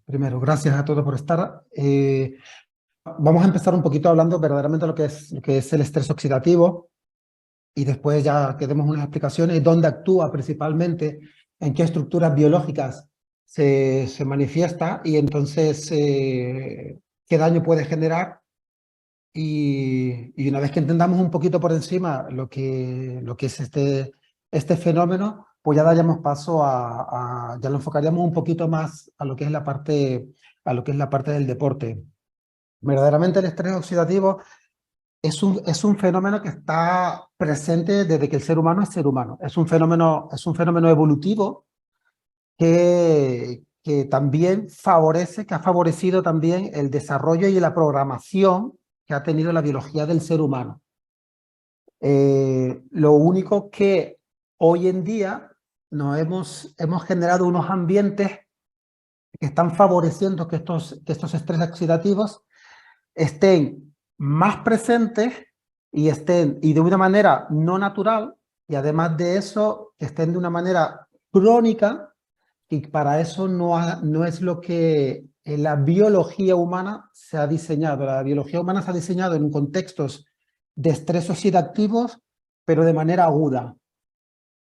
Primero, gracias a todos por estar. Vamos a empezar un poquito hablando verdaderamente de lo que es el estrés oxidativo y después ya que demos unas explicaciones, dónde actúa principalmente, en qué estructuras biológicas se manifiesta y entonces qué daño puede generar. Y una vez que entendamos un poquito por encima lo que es este fenómeno, pues ya daríamos paso ya lo enfocaríamos un poquito más a lo que es la parte del deporte. Verdaderamente el estrés oxidativo es un fenómeno que está presente desde que el ser humano es ser humano. Es un fenómeno evolutivo que también que ha favorecido también el desarrollo y la programación que ha tenido la biología del ser humano. Lo único que hoy en día hemos generado unos ambientes que están favoreciendo que estos estrés oxidativos estén más presentes y de una manera no natural, y además de eso, que estén de una manera crónica, y para eso no es lo que la biología humana se ha diseñado. La biología humana se ha diseñado en contextos de estrés oxidativos, pero de manera aguda.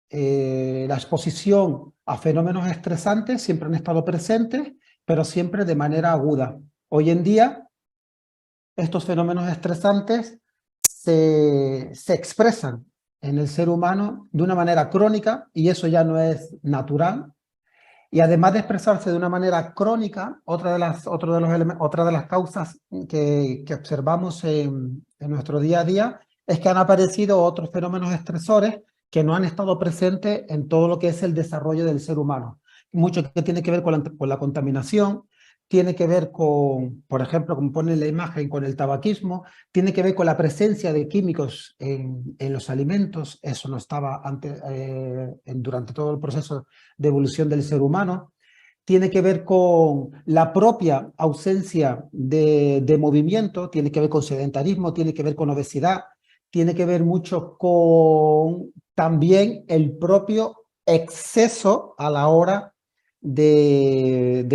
La exposición a fenómenos estresantes siempre han estado presentes, pero siempre de manera aguda. Hoy en día, estos fenómenos estresantes se expresan en el ser humano de una manera crónica y eso ya no es natural. Y además de expresarse de una manera crónica, otra de las causas que observamos en nuestro día a día es que han aparecido otros fenómenos estresores que no han estado presentes en todo lo que es el desarrollo del ser humano. Mucho que tiene que ver con la contaminación, tiene que ver con, por ejemplo, como pone en la imagen, con el tabaquismo, tiene que ver con la presencia de químicos en los alimentos. Eso no estaba durante todo el proceso de evolución del ser humano. Tiene que ver con la propia ausencia de movimiento, tiene que ver con sedentarismo, tiene que ver con obesidad, tiene que ver mucho con también el propio exceso a la hora de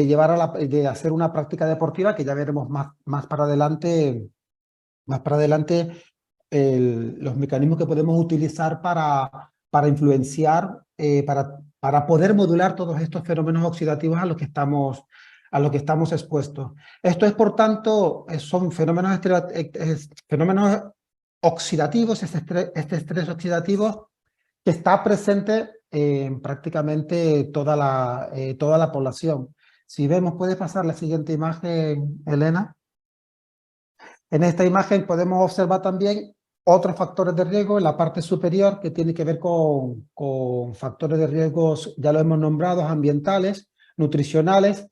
hacer una práctica deportiva, que ya veremos más para adelante, los mecanismos que podemos utilizar para influenciar, para poder modular todos estos fenómenos oxidativos a los que estamos expuestos. Esto es, por tanto, son fenómenos oxidativos, este estrés oxidativo que está presente en prácticamente toda la población. Si vemos, puede pasar la siguiente imagen, Elena. En esta imagen podemos observar también otros factores de riesgo en la parte superior que tiene que ver con factores de riesgo, ya lo hemos nombrado, ambientales, nutricionales,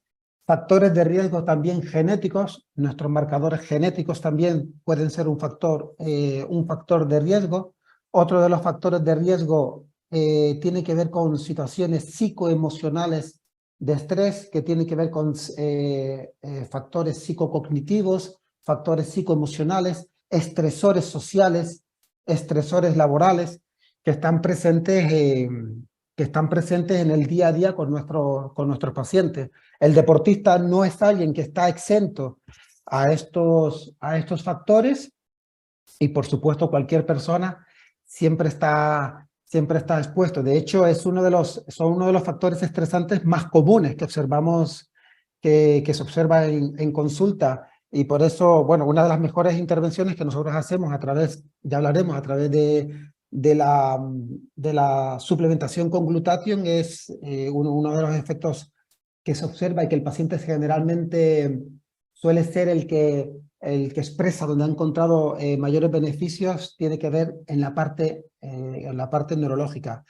factores de riesgo también genéticos. Nuestros marcadores genéticos también pueden ser un factor de riesgo. Otro de los factores de riesgo tiene que ver con situaciones psicoemocionales de estrés, que tiene que ver con factores psicocognitivos, factores psicoemocionales, estresores sociales, estresores laborales, que están presentes en el día a día con nuestros pacientes. El deportista no es alguien que está exento a estos factores, y por supuesto cualquier persona siempre está expuesto. De hecho, son uno de los factores estresantes más comunes que observamos, que se observa en consulta. Y por eso, bueno, una de las mejores intervenciones que nosotros hacemos ya hablaremos, a través de la suplementación con glutatión, es uno de los efectos que se observa y que el paciente generalmente suele ser el que expresa, donde ha encontrado mayores beneficios, tiene que ver en la parte neurológica.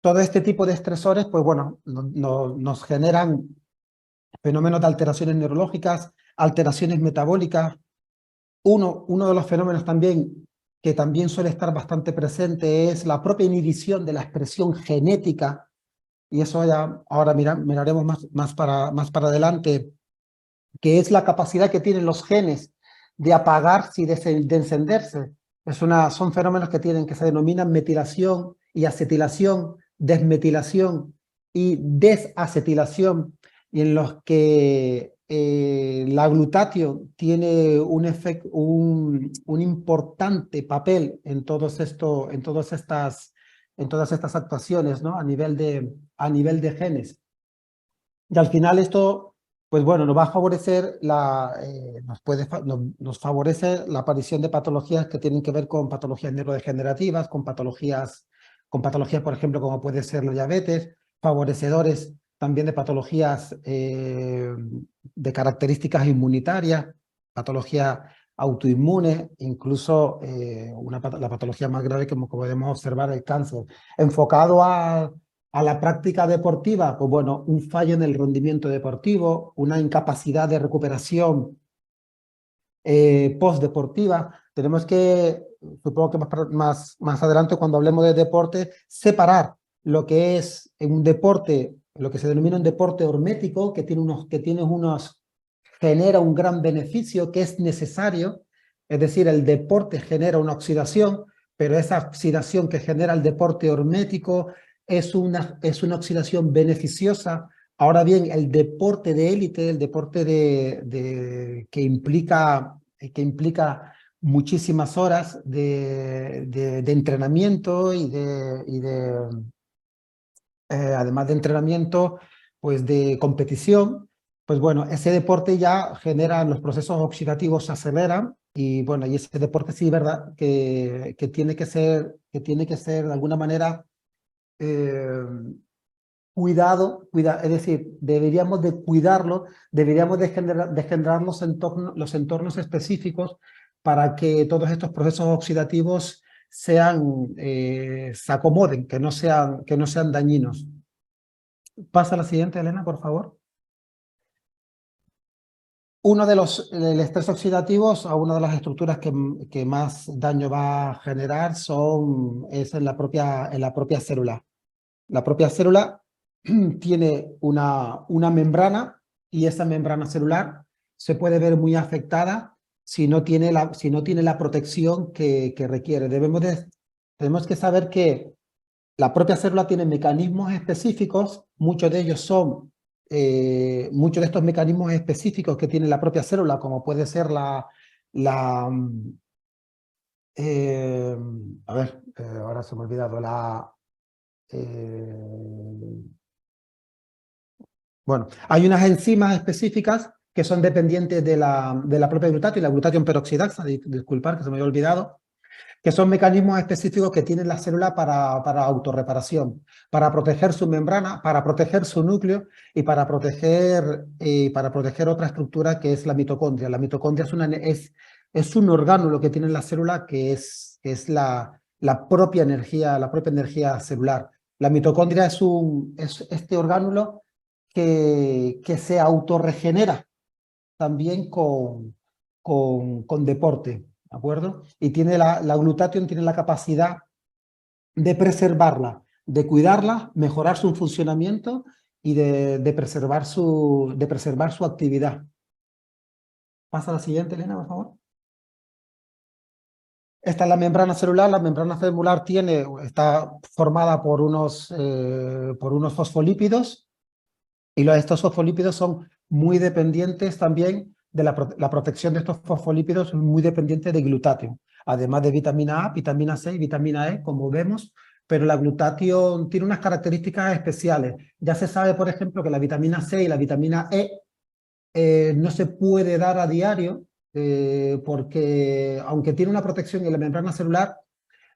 Todo este tipo de estresores, pues bueno, nos generan fenómenos de alteraciones neurológicas, alteraciones metabólicas. Uno de los fenómenos también que también suele estar bastante presente es la propia inhibición de la expresión genética, y eso ya ahora miraremos más para adelante, que es la capacidad que tienen los genes de apagarse y de encenderse. Son fenómenos que se denominan metilación y acetilación, desmetilación y desacetilación, y en los que la glutatión tiene un importante papel en todas estas actuaciones, ¿no? A nivel de genes. Y al final esto, pues bueno, nos va a favorecer nos favorece la aparición de patologías que tienen que ver con patologías neurodegenerativas, con patologías, por ejemplo, como puede ser la diabetes, favorecedores también de patologías de características inmunitarias, patología autoinmune, incluso la patología más grave que como podemos observar, el cáncer. Enfocado a la práctica deportiva, pues bueno, un fallo en el rendimiento deportivo, una incapacidad de recuperación postdeportiva. Tenemos que, supongo que más adelante cuando hablemos de deporte, separar lo que es un deporte, lo que se denomina un deporte hormético, que genera un gran beneficio, que es necesario, es decir, el deporte genera una oxidación, pero esa oxidación que genera el deporte hormético es una oxidación beneficiosa. Ahora bien, el deporte de élite, el deporte que implica muchísimas horas de entrenamiento además de entrenamiento, pues de competición, pues bueno, ese deporte ya genera, los procesos oxidativos se aceleran y bueno, y ese deporte sí, ¿verdad? Que tiene que ser de alguna manera eh, es decir, deberíamos de cuidarlo, deberíamos de generar los entornos específicos para que todos estos procesos oxidativos se acomoden, que no sean dañinos. Pasa a la siguiente, Elena, por favor. El estrés oxidativo, a una de las estructuras que más daño va a generar es en la propia célula. La propia célula tiene una membrana y esa membrana celular se puede ver muy afectada si no tiene la protección que requiere. Tenemos que saber que la propia célula tiene mecanismos específicos, muchos de estos mecanismos específicos que tiene la propia célula, como puede ser la a ver, ahora se me ha olvidado, bueno, hay unas enzimas específicas que son dependientes de la propia glutatión y la glutatión peroxidasa, disculpar que se me había olvidado, que son mecanismos específicos que tiene la célula para autorreparación, para proteger su membrana, para proteger su núcleo y para proteger otra estructura que es la mitocondria. La mitocondria es un orgánulo que tiene la célula que es la propia energía celular. La mitocondria es este orgánulo que se autorregenera también con deporte, ¿de acuerdo? Y la glutatión tiene la capacidad de preservarla, de cuidarla, mejorar su funcionamiento y de preservar su actividad. Pasa a la siguiente, Elena, por favor. Esta es la membrana celular. La membrana celular está formada por unos fosfolípidos y estos fosfolípidos son muy dependientes también de la protección de estos fosfolípidos, muy dependiente de glutatión, además de vitamina A, vitamina C y vitamina E, como vemos, pero la glutatión tiene unas características especiales. Ya se sabe, por ejemplo, que la vitamina C y la vitamina E no se puede dar a diario, porque aunque tiene una protección en la membrana celular,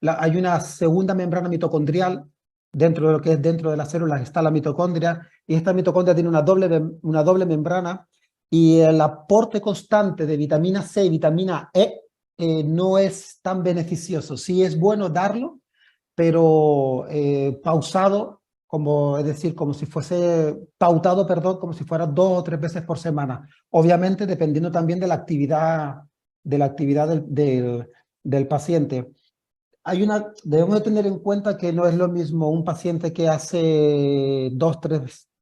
hay una segunda membrana mitocondrial dentro de lo que es dentro de las células está la mitocondria, y esta mitocondria tiene una doble membrana, y el aporte constante de vitamina C y vitamina E no es tan beneficioso. Sí es bueno darlo, pero pausado, es decir, como si fuese pautado, perdón, como si fuera 2 o 3 veces por semana. Obviamente dependiendo también de la actividad del paciente. Debemos de tener en cuenta que no es lo mismo un paciente que hace 2,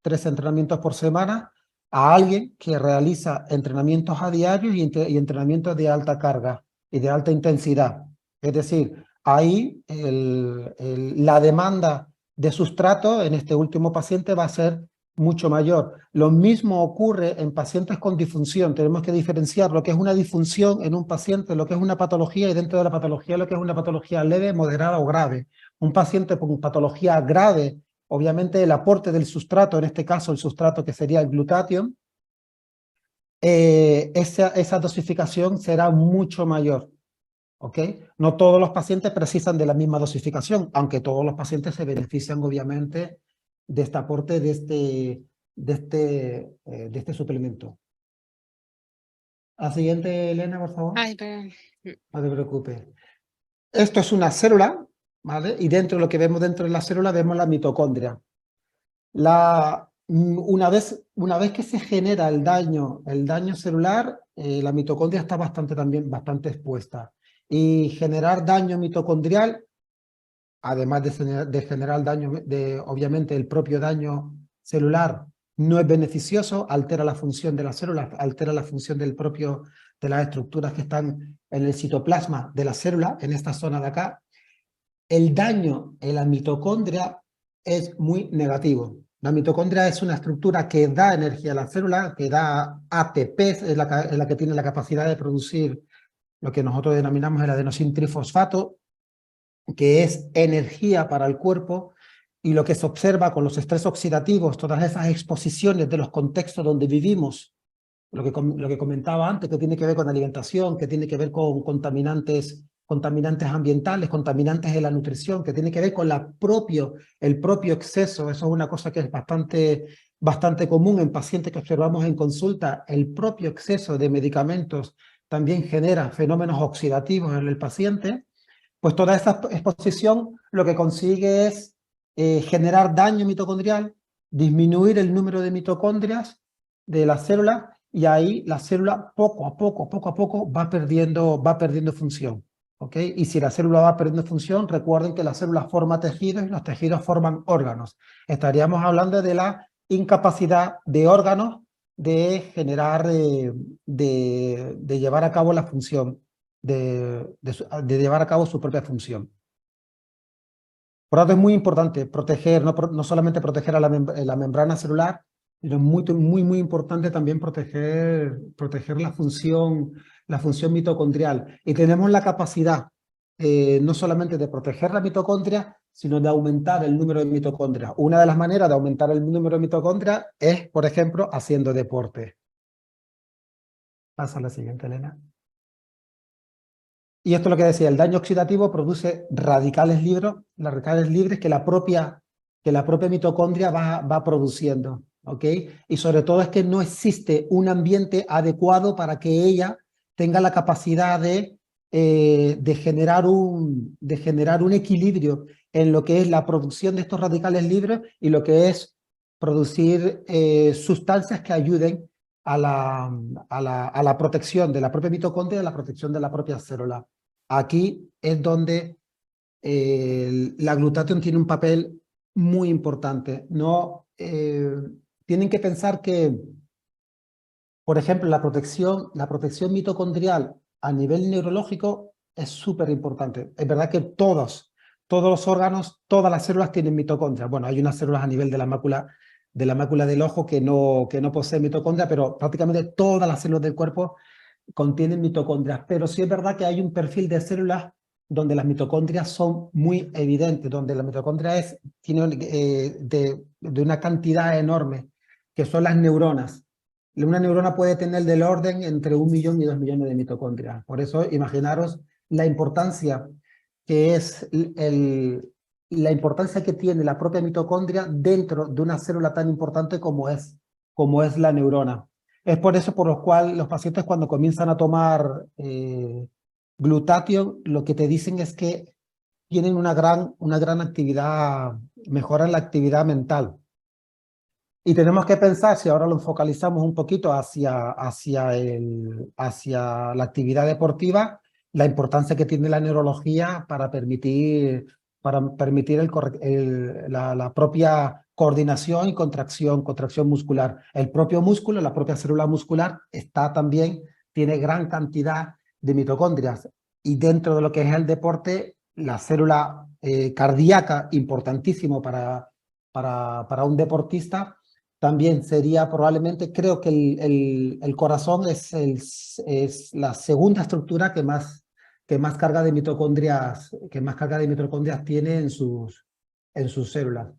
3 entrenamientos por semana a alguien que realiza entrenamientos a diario y entrenamientos de alta carga y de alta intensidad. Es decir, ahí la demanda de sustrato en este último paciente va a ser mucho mayor. Lo mismo ocurre en pacientes con disfunción. Tenemos que diferenciar lo que es una disfunción en un paciente, lo que es una patología, y dentro de la patología lo que es una patología leve, moderada o grave. Un paciente con patología grave, obviamente el aporte del sustrato, en este caso el sustrato que sería el glutatión, esa dosificación será mucho mayor. ¿Ok? No todos los pacientes precisan de la misma dosificación, aunque todos los pacientes se benefician obviamente de este aporte de este suplemento. A siguiente, Elena, por favor. Ay, perdón. No te preocupes. Esto es una célula, ¿vale? Y dentro de lo que vemos dentro de la célula vemos la mitocondria. Una vez que se genera el daño celular, la mitocondria está bastante expuesta. Y generar daño mitocondrial, además de generar daño, obviamente el propio daño celular no es beneficioso, altera la función de las células, altera la función de las estructuras que están en el citoplasma de la célula, en esta zona de acá. El daño en la mitocondria es muy negativo. La mitocondria es una estructura que da energía a la célula, que da ATP, es la que tiene la capacidad de producir lo que nosotros denominamos el adenosin trifosfato, que es energía para el cuerpo, y lo que se observa con los estrés oxidativos, todas esas exposiciones de los contextos donde vivimos, lo que comentaba antes, que tiene que ver con alimentación, que tiene que ver con contaminantes ambientales, contaminantes de la nutrición, que tiene que ver con el propio exceso. Eso es una cosa que es bastante común en pacientes que observamos en consulta. El propio exceso de medicamentos también genera fenómenos oxidativos en el paciente. Pues toda esta exposición lo que consigue es generar daño mitocondrial, disminuir el número de mitocondrias de la célula, y ahí la célula poco a poco va perdiendo función. ¿Ok? Y si la célula va perdiendo función, recuerden que la célula forma tejidos y los tejidos forman órganos. Estaríamos hablando de la incapacidad de órganos de generar, de llevar a cabo la función, de llevar a cabo su propia función. Por lo tanto, es muy importante proteger, no solamente proteger a la membrana celular, sino muy importante también proteger la función mitocondrial. Y tenemos la capacidad no solamente de proteger la mitocondria, sino de aumentar el número de mitocondrias. Una de las maneras de aumentar el número de mitocondrias es, por ejemplo, haciendo deporte. Pasa a la siguiente, Elena. Y esto es lo que decía, el daño oxidativo produce radicales libres que la propia mitocondria va produciendo, ¿ok? Y sobre todo es que no existe un ambiente adecuado para que ella tenga la capacidad de generar un equilibrio en lo que es la producción de estos radicales libres y lo que es producir sustancias que ayuden a la protección de la propia mitocondria y a la protección de la propia célula. Aquí es donde la glutatión tiene un papel muy importante. No, tienen que pensar que, por ejemplo, la protección mitocondrial a nivel neurológico es súper importante. Es verdad que todos los órganos, todas las células tienen mitocondria. Bueno, hay unas células a nivel de la mácula del ojo que no poseen mitocondria, pero prácticamente todas las células del cuerpo contienen mitocondrias. Pero sí es verdad que hay un perfil de células donde las mitocondrias son muy evidentes, donde la mitocondria tiene de una cantidad enorme, que son las neuronas. Una neurona puede tener del orden entre 1 millón y 2 millones de mitocondrias. Por eso, imaginaros la importancia que es la importancia que tiene la propia mitocondria dentro de una célula tan importante como es la neurona. Es por eso por lo cual los pacientes cuando comienzan a tomar glutatión, lo que te dicen es que tienen una gran actividad, mejoran la actividad mental. Y tenemos que pensar, si ahora lo focalizamos un poquito hacia la actividad deportiva, la importancia que tiene la neurología para permitir la propia coordinación y contracción muscular. El propio músculo, la propia célula muscular, tiene gran cantidad de mitocondrias. Y dentro de lo que es el deporte, la célula cardíaca, importantísimo para un deportista. También sería probablemente, creo que el corazón es la segunda estructura que más carga de mitocondrias, tiene en sus células.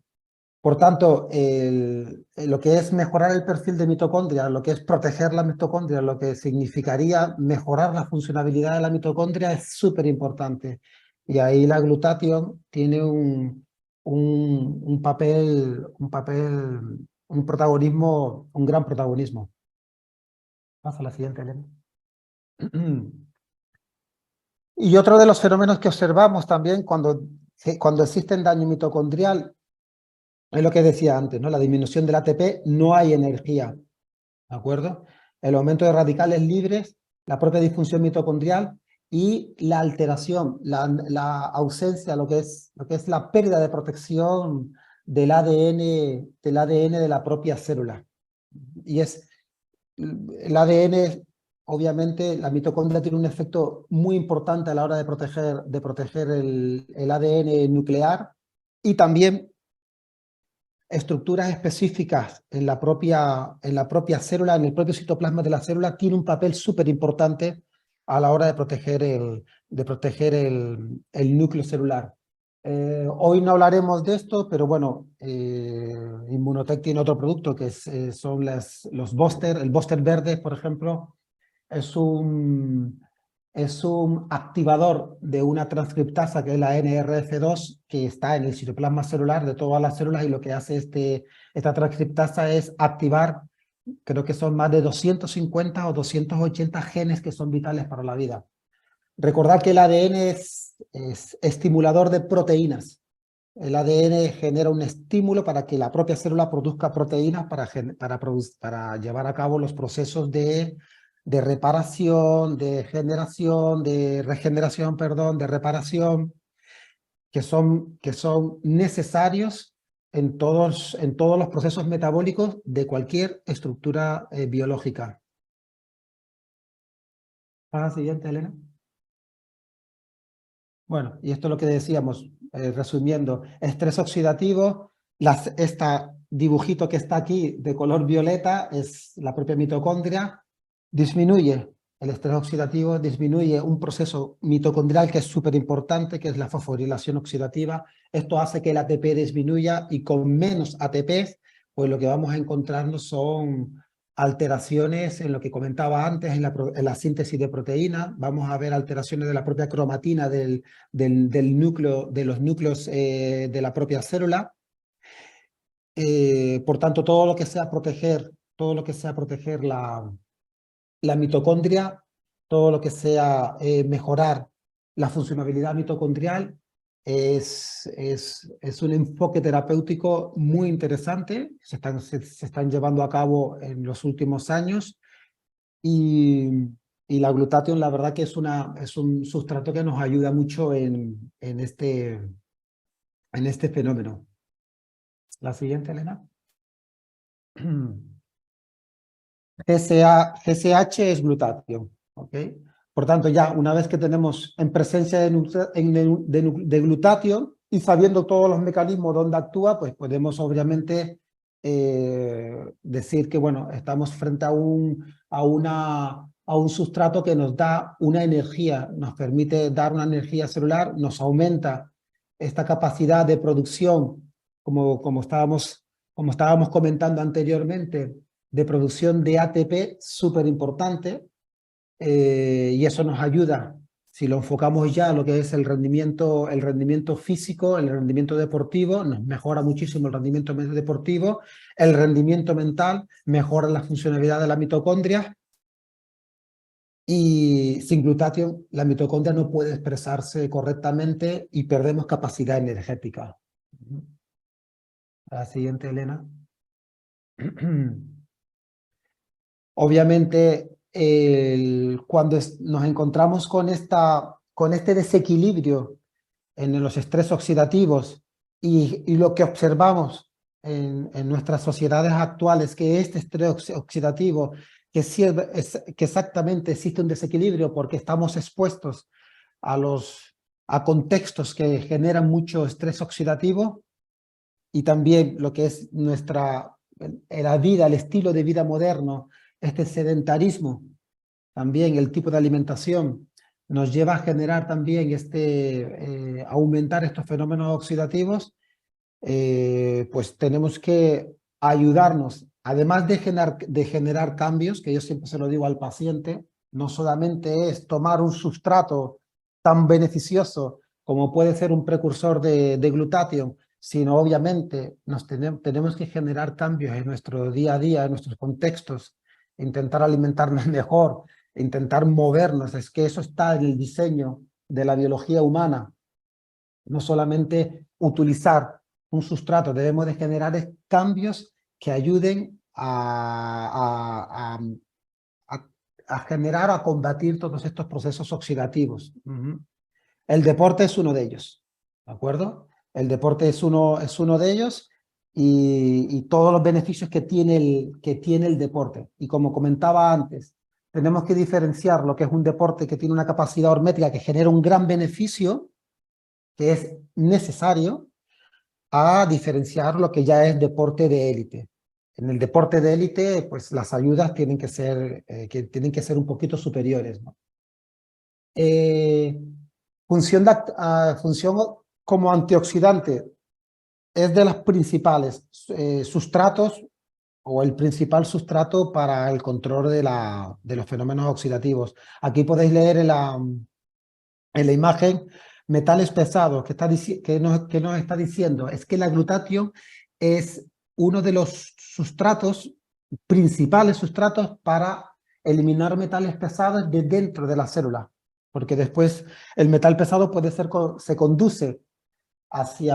Por tanto, lo que es mejorar el perfil de mitocondria, lo que es proteger la mitocondria, lo que significaría mejorar la funcionalidad de la mitocondria es súper importante. Y ahí la glutatión tiene un protagonismo, un gran protagonismo. Pasa a la siguiente, Elena. Y otro de los fenómenos que observamos también cuando existe daño mitocondrial es lo que decía antes, ¿no? La disminución del ATP, no hay energía, ¿de acuerdo? El aumento de radicales libres, la propia disfunción mitocondrial y la alteración, la ausencia, lo que es la pérdida de protección del ADN de la propia célula. Y el ADN, obviamente, la mitocondria tiene un efecto muy importante a la hora de proteger el ADN nuclear y también estructuras específicas en la propia célula, en el propio citoplasma de la célula, tiene un papel súper importante a la hora de proteger el núcleo celular. Hoy no hablaremos de esto, pero bueno, Immunotec tiene otro producto que son los booster, el booster verde, por ejemplo, es un activador de una transcriptasa que es la NRF2, que está en el citoplasma celular de todas las células, y lo que hace esta transcriptasa es activar, creo que son más de 250 o 280 genes que son vitales para la vida. Recordad que el ADN es estimulador de proteínas. El ADN genera un estímulo para que la propia célula produzca proteínas para llevar a cabo los procesos de reparación, de regeneración, perdón, de reparación, que son necesarios en todos los procesos metabólicos de cualquier estructura biológica. ¿Para la siguiente, Elena? Bueno, y esto es lo que decíamos, resumiendo, estrés oxidativo, este dibujito que está aquí de color violeta es la propia mitocondria, disminuye el estrés oxidativo, disminuye un proceso mitocondrial que es súper importante, que es la fosforilación oxidativa. Esto hace que el ATP disminuya y con menos ATP, pues lo que vamos a encontrarnos son alteraciones en lo que comentaba antes, en la síntesis de proteínas. Vamos a ver alteraciones de la propia cromatina del núcleo, de los núcleos de la propia célula. Por tanto, todo lo que sea proteger la mitocondria, todo lo que sea mejorar la funcionalidad mitocondrial, es un enfoque terapéutico muy interesante. Se están llevando a cabo en los últimos años, y la glutatión, la verdad que es un sustrato que nos ayuda mucho en este fenómeno. La siguiente, Elena. GSH es glutatión, ¿ok? Por tanto, ya una vez que tenemos en presencia de glutatión y sabiendo todos los mecanismos donde actúa, pues podemos obviamente decir que, bueno, estamos frente a un sustrato que nos da una energía, nos permite dar una energía celular, nos aumenta esta capacidad de producción, como estábamos comentando anteriormente, de producción de ATP súper importante, y eso nos ayuda, si lo enfocamos ya a lo que es el rendimiento físico, el rendimiento deportivo, nos mejora muchísimo el rendimiento deportivo, el rendimiento mental, mejora la funcionalidad de la mitocondria, y sin glutatión la mitocondria no puede expresarse correctamente y perdemos capacidad energética. La siguiente, Elena. Obviamente, cuando nos encontramos con este desequilibrio en los estrés oxidativos y lo que observamos en nuestras sociedades actuales, que este estrés oxidativo, que exactamente existe un desequilibrio porque estamos expuestos a a contextos que generan mucho estrés oxidativo y también lo que es la vida, el estilo de vida moderno, este sedentarismo, también el tipo de alimentación, nos lleva a generar también aumentar estos fenómenos oxidativos. Pues tenemos que ayudarnos, además de generar cambios, que yo siempre se lo digo al paciente, no solamente es tomar un sustrato tan beneficioso como puede ser un precursor de glutatión, sino obviamente tenemos que generar cambios en nuestro día a día, en nuestros contextos, intentar alimentarnos mejor, intentar movernos. Es que eso está en el diseño de la biología humana, no solamente utilizar un sustrato, debemos de generar cambios que ayuden a generar, a combatir todos estos procesos oxidativos. El deporte es uno de ellos, ¿de acuerdo? El deporte es uno de ellos y todos los beneficios que tiene el deporte. Y como comentaba antes, tenemos que diferenciar lo que es un deporte que tiene una capacidad hormética que genera un gran beneficio, que es necesario, a diferenciar lo que ya es deporte de élite. En el deporte de élite, pues las ayudas tienen que ser un poquito superiores, ¿no? Función como antioxidante es de las principales sustratos o el principal sustrato para el control de los fenómenos oxidativos. Aquí podéis leer en la imagen metales pesados que nos está diciendo es que la glutatión es uno de los principales sustratos para eliminar metales pesados de dentro de la célula, porque después el metal pesado se conduce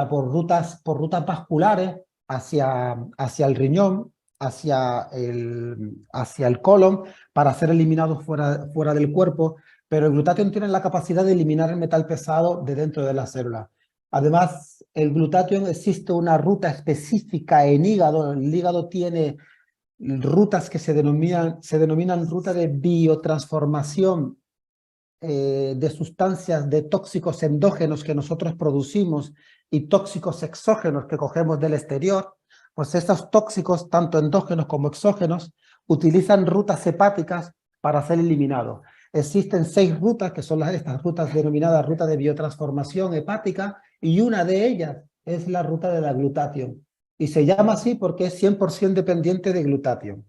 por rutas vasculares hacia el riñón, hacia el colon, para ser eliminado fuera del cuerpo, pero el glutatión tiene la capacidad de eliminar el metal pesado de dentro de la célula. Además, el glutatión existe una ruta específica en hígado. El hígado tiene rutas que se denominan ruta de biotransformación de sustancias, de tóxicos endógenos que nosotros producimos y tóxicos exógenos que cogemos del exterior. Pues estos tóxicos, tanto endógenos como exógenos, utilizan rutas hepáticas para ser eliminados. Existen 6 rutas, que son estas rutas denominadas ruta de biotransformación hepática, y una de ellas es la ruta de la glutatión. Y se llama así porque es 100% dependiente de glutatión.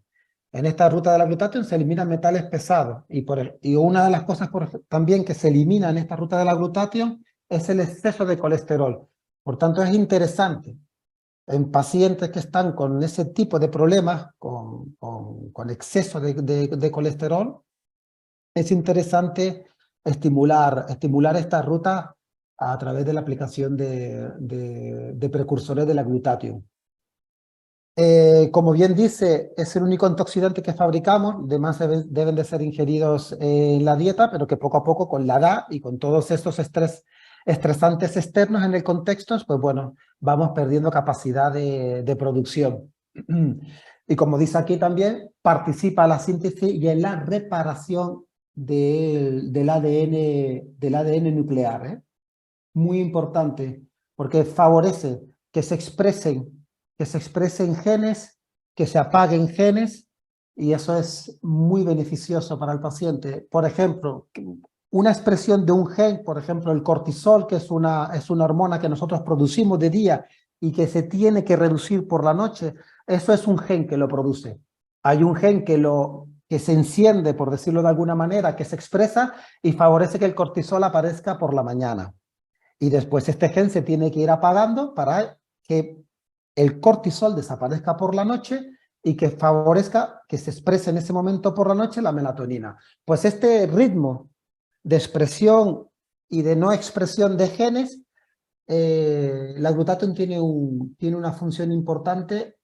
En esta ruta de la glutatión se eliminan metales pesados y una de las cosas también que se elimina en esta ruta de la glutatión es el exceso de colesterol. Por tanto, es interesante en pacientes que están con ese tipo de problemas, con exceso de colesterol, es interesante estimular esta ruta a través de la aplicación de precursores de la glutatión. Como bien dice, es el único antioxidante que fabricamos, demás deben de ser ingeridos en la dieta, pero que poco a poco con la edad y con todos estos estresantes externos en el contexto, pues bueno, vamos perdiendo capacidad de producción. Y como dice aquí también, participa en la síntesis y en la reparación del ADN nuclear, ¿eh? Muy importante, porque favorece que se expresen genes, que se apaguen genes, y eso es muy beneficioso para el paciente. Por ejemplo, una expresión de un gen, por ejemplo, el cortisol, que es una hormona que nosotros producimos de día y que se tiene que reducir por la noche, eso es un gen que lo produce. Hay un gen que se enciende, por decirlo de alguna manera, que se expresa y favorece que el cortisol aparezca por la mañana. Y después este gen se tiene que ir apagando para que el cortisol desaparezca por la noche y que favorezca que se exprese en ese momento por la noche la melatonina. Pues este ritmo de expresión y de no expresión de genes, la glutatión tiene una función importante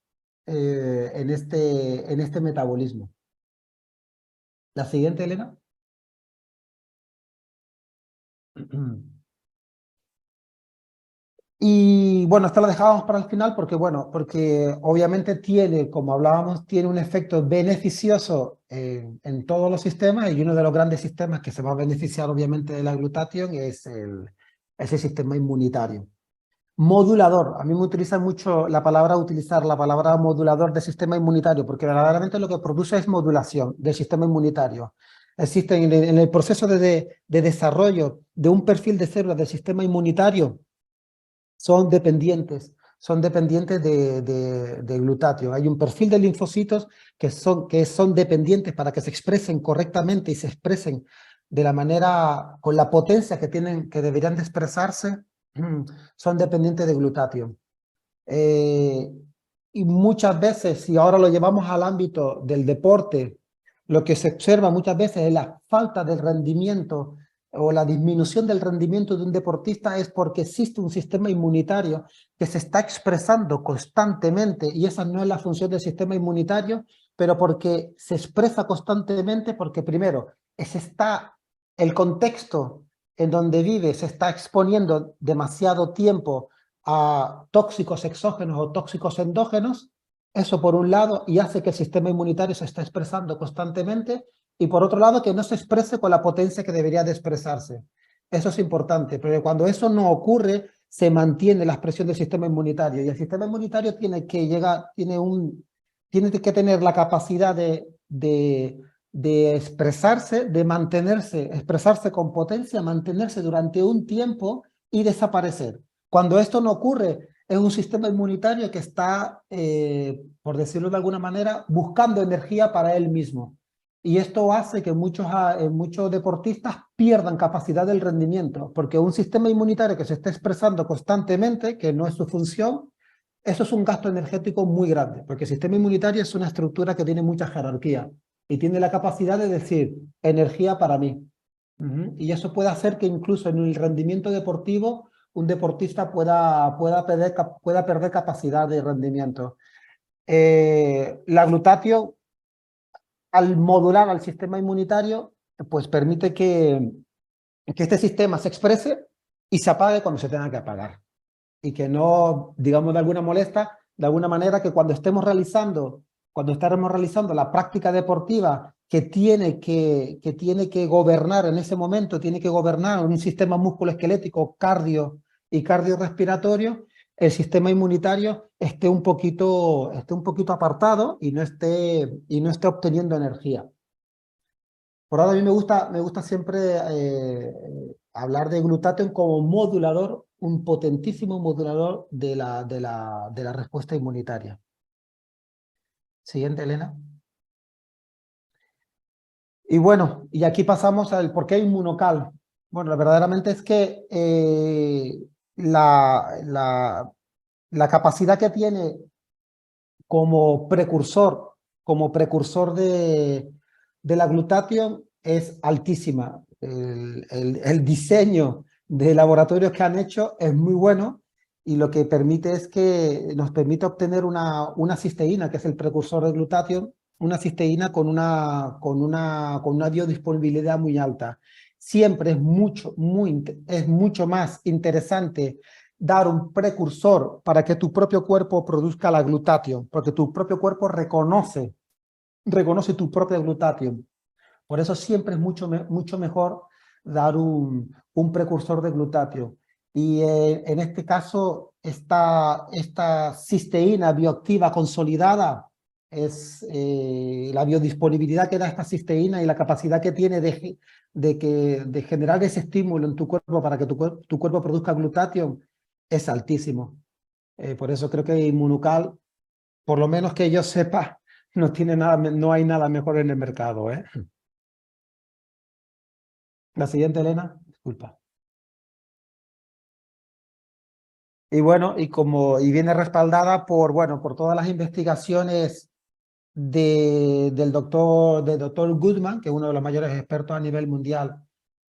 en este metabolismo. La siguiente, Elena. Y bueno, esta la dejábamos para el final porque, bueno, porque obviamente tiene, como hablábamos, tiene un efecto beneficioso en todos los sistemas, y uno de los grandes sistemas que se va a beneficiar obviamente de la glutatión es ese sistema inmunitario. Modulador, a mí me utiliza mucho utilizar la palabra modulador del sistema inmunitario, porque verdaderamente lo que produce es modulación del sistema inmunitario. Existe en el proceso de desarrollo de un perfil de células del sistema inmunitario, son dependientes de glutatio. Hay un perfil de linfocitos que son dependientes para que se expresen correctamente y se expresen de la manera, con la potencia que deberían de expresarse, son dependientes de glutatio. Y muchas veces, si ahora lo llevamos al ámbito del deporte, lo que se observa muchas veces es la falta de rendimiento o la disminución del rendimiento de un deportista es porque existe un sistema inmunitario que se está expresando constantemente, y esa no es la función del sistema inmunitario, pero porque se expresa constantemente porque primero el contexto en donde vive se está exponiendo demasiado tiempo a tóxicos exógenos o tóxicos endógenos, eso por un lado, y hace que el sistema inmunitario se esté expresando constantemente, y por otro lado que no se exprese con la potencia que debería de expresarse. Eso es importante, pero cuando eso no ocurre, se mantiene la expresión del sistema inmunitario, y el sistema inmunitario tiene que tener la capacidad de expresarse, de mantenerse, expresarse con potencia, mantenerse durante un tiempo y desaparecer. Cuando esto no ocurre, es un sistema inmunitario que está, por decirlo de alguna manera, buscando energía para él mismo. Y esto hace que muchos deportistas pierdan capacidad del rendimiento, porque un sistema inmunitario que se está expresando constantemente, que no es su función, eso es un gasto energético muy grande, porque el sistema inmunitario es una estructura que tiene mucha jerarquía y tiene la capacidad de decir energía para mí. Y eso puede hacer que incluso en el rendimiento deportivo un deportista pueda perder capacidad de rendimiento. La glutatio, al modular al sistema inmunitario, pues permite que este sistema se exprese y se apague cuando se tenga que apagar. Y que no, digamos de alguna manera, que cuando estaremos realizando la práctica deportiva que tiene que gobernar en ese momento, tiene que gobernar un sistema musculoesquelético, cardio y cardiorrespiratorio, el sistema inmunitario esté un poquito apartado y no esté obteniendo energía. Por ahora a mí me gusta siempre hablar de glutatión como modulador, un potentísimo modulador de la respuesta inmunitaria. Siguiente, Elena. Y bueno, y aquí pasamos al por qué inmunocal. Bueno, verdaderamente es que la capacidad que tiene como precursor de la glutatión es altísima. El diseño de laboratorios que han hecho es muy bueno, y lo que permite es que nos permite obtener una cisteína, que es el precursor de glutatión, una cisteína con una biodisponibilidad muy alta. Siempre es mucho más interesante dar un precursor para que tu propio cuerpo produzca la glutatión, porque tu propio cuerpo reconoce tu propia glutatión. Por eso siempre es mucho mejor dar un precursor de glutatio. Y en este caso, esta cisteína bioactiva consolidada es la biodisponibilidad que da esta cisteína y la capacidad que tiene de generar ese estímulo en tu cuerpo para que tu cuerpo produzca glutatión es altísimo. Por eso creo que Inmunocal, por lo menos que yo sepa, no hay nada mejor en el mercado, ¿eh? La siguiente, Elena, disculpa. Y bueno, y viene respaldada por todas las investigaciones del doctor Goodman, que es uno de los mayores expertos a nivel mundial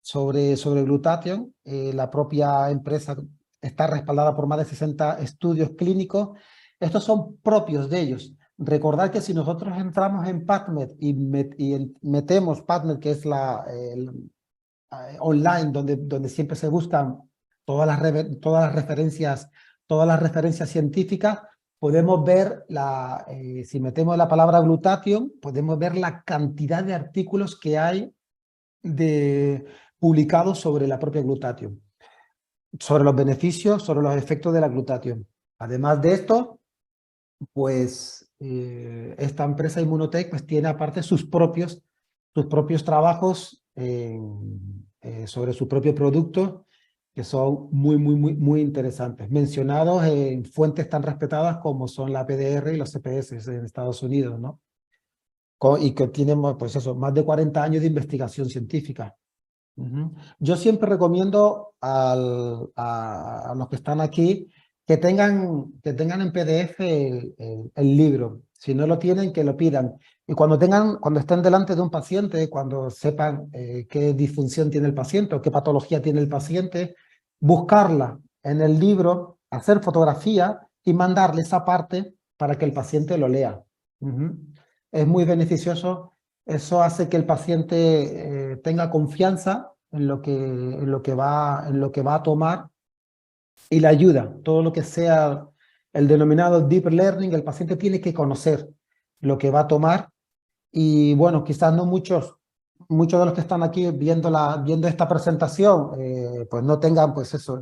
sobre glutatión. La propia empresa está respaldada por más de 60 estudios clínicos. Estos son propios de ellos. Recordad que si nosotros entramos en PubMed y metemos PubMed, que es online, donde siempre se buscan todas las referencias científicas, podemos ver, si metemos la palabra glutatión, podemos ver la cantidad de artículos que hay publicados sobre la propia glutatión. sobre los beneficios, sobre los efectos de la glutatión. Además de esto, pues esta empresa Immunotech pues tiene aparte sus propios trabajos sobre su propio producto, que son muy interesantes, mencionados en fuentes tan respetadas como son la PDR y los CPS en Estados Unidos, ¿no? Y que tienen pues eso, más de 40 años de investigación científica. Ujú. Yo siempre recomiendo a los que están aquí que tengan en PDF el libro. Si no lo tienen, que lo pidan. Y cuando estén delante de un paciente, cuando sepan qué disfunción tiene el paciente o qué patología tiene el paciente, buscarla en el libro, hacer fotografía y mandarle esa parte para que el paciente lo lea. Ujú. Es muy beneficioso. Eso hace que el paciente tenga confianza en lo que va a tomar y le ayuda. Todo lo que sea el denominado deep learning, el paciente tiene que conocer lo que va a tomar y bueno, quizás no muchos de los que están aquí viendo esta presentación, pues no tengan pues eso,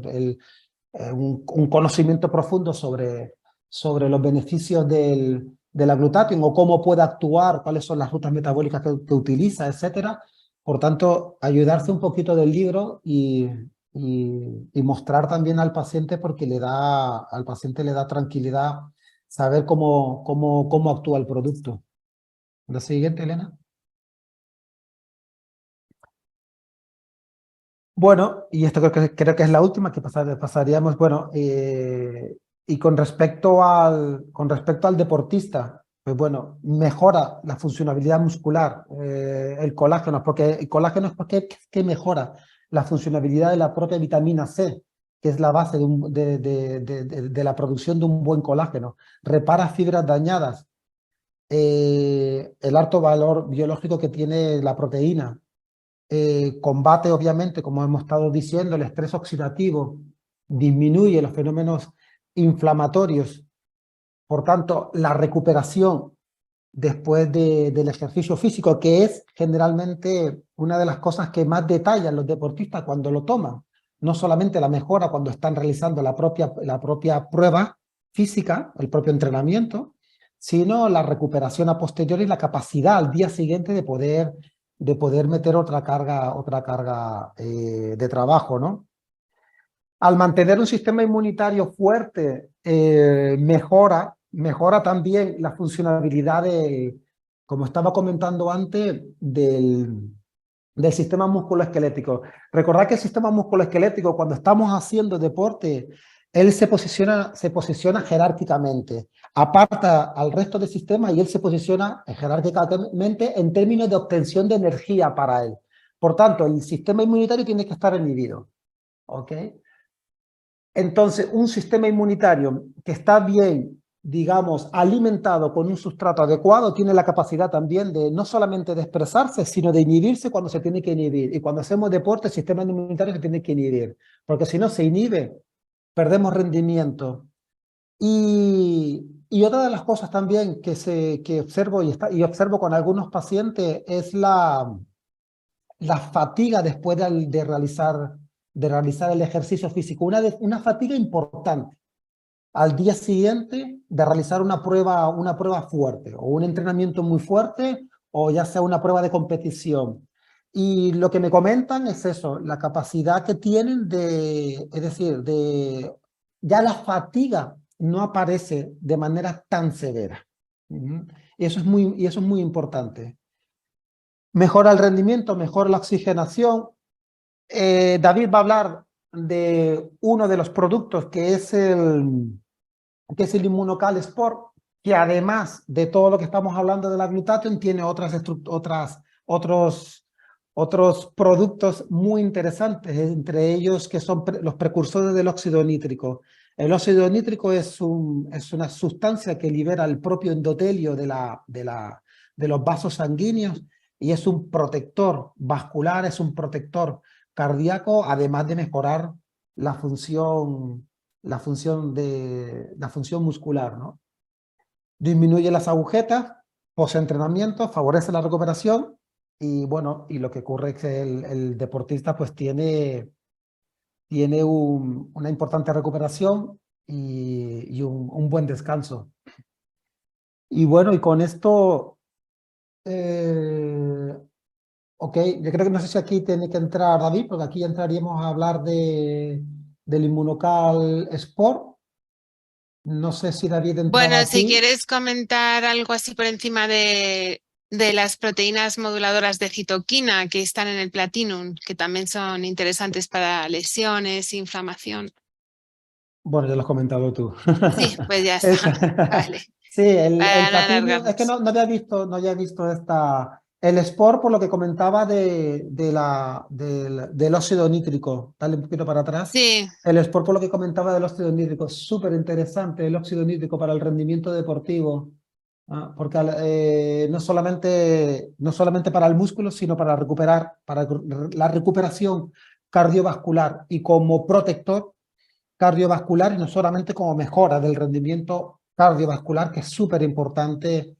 un conocimiento profundo sobre los beneficios de la glutatión o cómo puede actuar, cuáles son las rutas metabólicas que utiliza, etcétera. Por tanto, ayudarse un poquito del libro y mostrar también al paciente porque al paciente le da tranquilidad saber cómo actúa el producto. ¿La siguiente, Elena? Bueno, y esto creo que es la última que pasaríamos. Bueno, y con respecto al deportista, pues bueno, mejora la funcionalidad muscular, el colágeno, porque el colágeno es que mejora la funcionalidad de la propia vitamina C, que es la base de la producción de un buen colágeno. Repara fibras dañadas, el alto valor biológico que tiene la proteína combate, obviamente, como hemos estado diciendo, el estrés oxidativo, disminuye los fenómenos inflamatorios. Por tanto, la recuperación después del ejercicio físico, que es generalmente una de las cosas que más detallan los deportistas cuando lo toman. No solamente la mejora cuando están realizando la propia prueba física, el propio entrenamiento, sino la recuperación a posteriori y la capacidad al día siguiente de poder meter otra carga de trabajo, ¿no? Al mantener un sistema inmunitario fuerte, mejora también la funcionalidad como estaba comentando antes, del sistema musculoesquelético. Recordad que el sistema musculoesquelético, cuando estamos haciendo deporte, él se posiciona jerárquicamente, aparta al resto del sistema y él se posiciona jerárquicamente en términos de obtención de energía para él. Por tanto, el sistema inmunitario tiene que estar inhibido. ¿Ok? Entonces, un sistema inmunitario que está bien, digamos, alimentado con un sustrato adecuado, tiene la capacidad también de no solamente de expresarse, sino de inhibirse cuando se tiene que inhibir. Y cuando hacemos deporte, el sistema inmunitario se tiene que inhibir, porque si no se inhibe, perdemos rendimiento. Y otra de las cosas también que observo y observo con algunos pacientes es la fatiga después de realizar el ejercicio físico, una fatiga importante al día siguiente de realizar una prueba fuerte o un entrenamiento muy fuerte o ya sea una prueba de competición. Y lo que me comentan es eso, la capacidad que tienen es decir, ya la fatiga no aparece de manera tan severa. Ujú. Y eso es muy importante. Mejora el rendimiento, mejora la oxigenación. David va a hablar de uno de los productos que es el Immunocal Sport, que además de todo lo que estamos hablando de la glutatión, tiene otros productos muy interesantes, entre ellos que son los precursores del óxido nítrico. El óxido nítrico es una sustancia que libera el propio endotelio de los vasos sanguíneos y es un protector vascular, es un protector cardíaco, además de mejorar la función la función muscular, ¿no? Disminuye las agujetas, post-entrenamiento, favorece la recuperación y bueno, y lo que ocurre es que el deportista pues tiene tiene una importante recuperación y un buen descanso. Y bueno, y con esto, ok, yo creo que no sé si aquí tiene que entrar David, porque aquí entraríamos a hablar del Inmunocal Sport. No sé si David entraba Bueno, si aquí. quieres comentar algo así por encima de las proteínas moduladoras de citoquina que están en el Platinum, que también son interesantes para lesiones, inflamación. Bueno, ya lo has comentado tú. Sí, pues ya está. Esa- Vale, Sí, el para no Platinum, es que alargarnos. no había visto el Sport, por lo que comentaba del óxido nítrico. Dale un poquito para atrás. Sí, El Sport, por lo que comentaba del óxido nítrico, súper interesante el óxido nítrico para el rendimiento deportivo. Porque no solamente para el músculo, sino para la recuperación cardiovascular y como protector cardiovascular, y no solamente como mejora del rendimiento cardiovascular, que es súper importante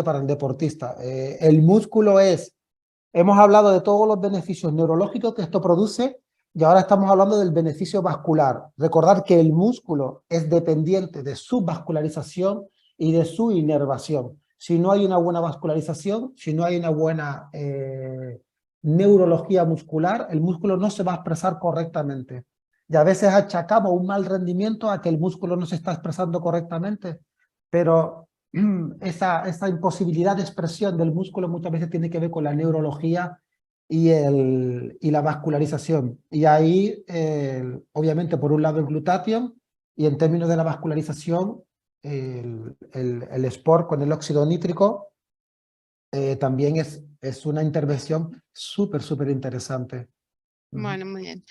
para el deportista. El músculo hemos hablado de todos los beneficios neurológicos que esto produce y ahora estamos hablando del beneficio vascular. Recordar que el músculo es dependiente de su vascularización y de su inervación. Si no hay una buena vascularización, si no hay una buena neurología muscular, el músculo no se va a expresar correctamente. Y a veces achacamos un mal rendimiento a que el músculo no se está expresando correctamente, pero esa imposibilidad de expresión del músculo muchas veces tiene que ver con la neurología y la vascularización. Y ahí, obviamente, por un lado el glutatión y en términos de la vascularización, el Sport con el óxido nítrico también es una intervención súper interesante. Ujú. bueno, muy bien.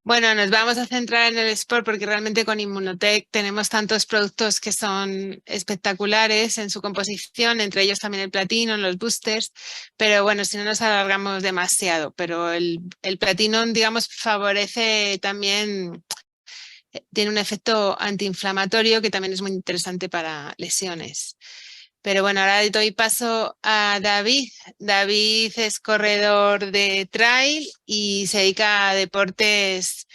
Bueno, nos vamos a centrar en el sport porque realmente con Immunotech tenemos tantos productos que son espectaculares en su composición, entre ellos también el platino, los boosters, pero bueno, si no nos alargamos demasiado, pero el platino, digamos, favorece también, tiene un efecto antiinflamatorio que también es muy interesante para lesiones. Pero bueno, ahora doy paso a David. David es corredor de trail y se dedica a deportes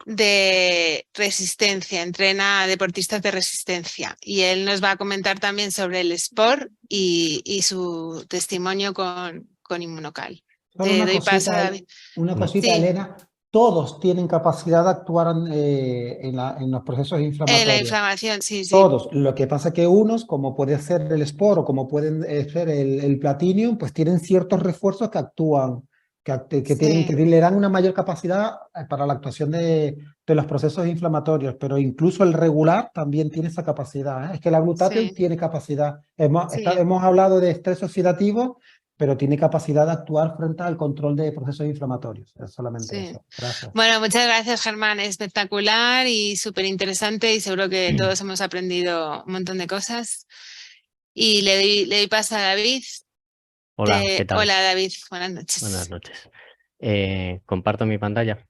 de resistencia, entrena a deportistas de resistencia y él nos va a comentar también sobre el sport y su testimonio con Inmunocal. Solo Te doy paso, David. una Vale. cosita, Sí, Elena. Todos tienen capacidad de actuar en los procesos la inflamatorios. inflamación, sí, sí, Todos. Lo que pasa que unos, como puede ser el Sport o como pueden ser el Platinum, pues tienen ciertos refuerzos que actúan, que sí, le dan una mayor capacidad para la actuación de los procesos inflamatorios, pero incluso el regular también tiene esa capacidad, ¿eh? Es que la glutatión sí, tiene capacidad. sí, Hemos hablado de estrés oxidativo, pero tiene capacidad de actuar frente al control de procesos inflamatorios. Es solamente sí. eso. Gracias. Bueno, muchas gracias, Germán. Espectacular y súper interesante y seguro que todos hemos aprendido un montón de cosas. Y le doy paso a David. Hola, ¿qué tal? Hola, David. Buenas Buenas noches. noches. Comparto mi pantalla.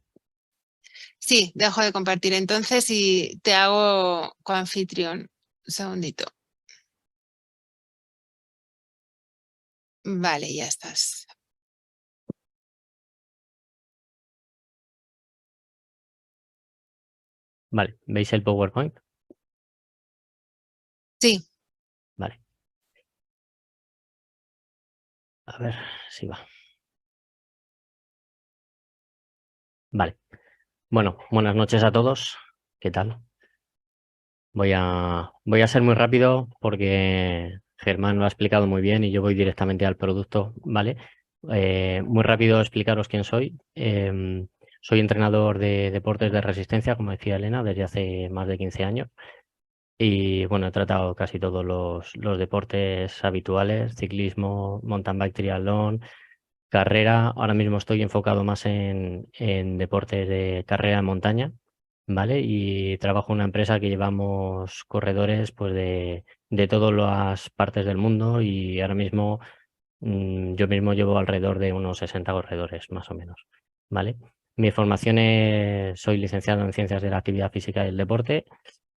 Sí, dejo de compartir entonces y te hago coanfitrión. Un segundito. Vale, ya estás. Vale, ¿veis el PowerPoint? Sí, Vale, a ver si va. Vale, bueno, buenas noches a todos. ¿Qué tal? Voy a ser muy rápido porque Germán lo ha explicado muy bien y yo voy directamente al producto, ¿vale? Muy rápido explicaros quién soy. Soy entrenador de deportes de resistencia, como decía Elena, desde hace más de 15 años. Y bueno, he tratado casi todos los deportes habituales, ciclismo, mountain bike, triatlón, carrera. Ahora mismo estoy enfocado más en deportes de carrera en montaña, ¿vale? Y trabajo en una empresa que llevamos corredores pues de todas las partes del mundo y ahora mismo yo mismo llevo alrededor de unos 60 corredores, más o menos, ¿vale? Mi formación soy licenciado en Ciencias de la Actividad Física y el Deporte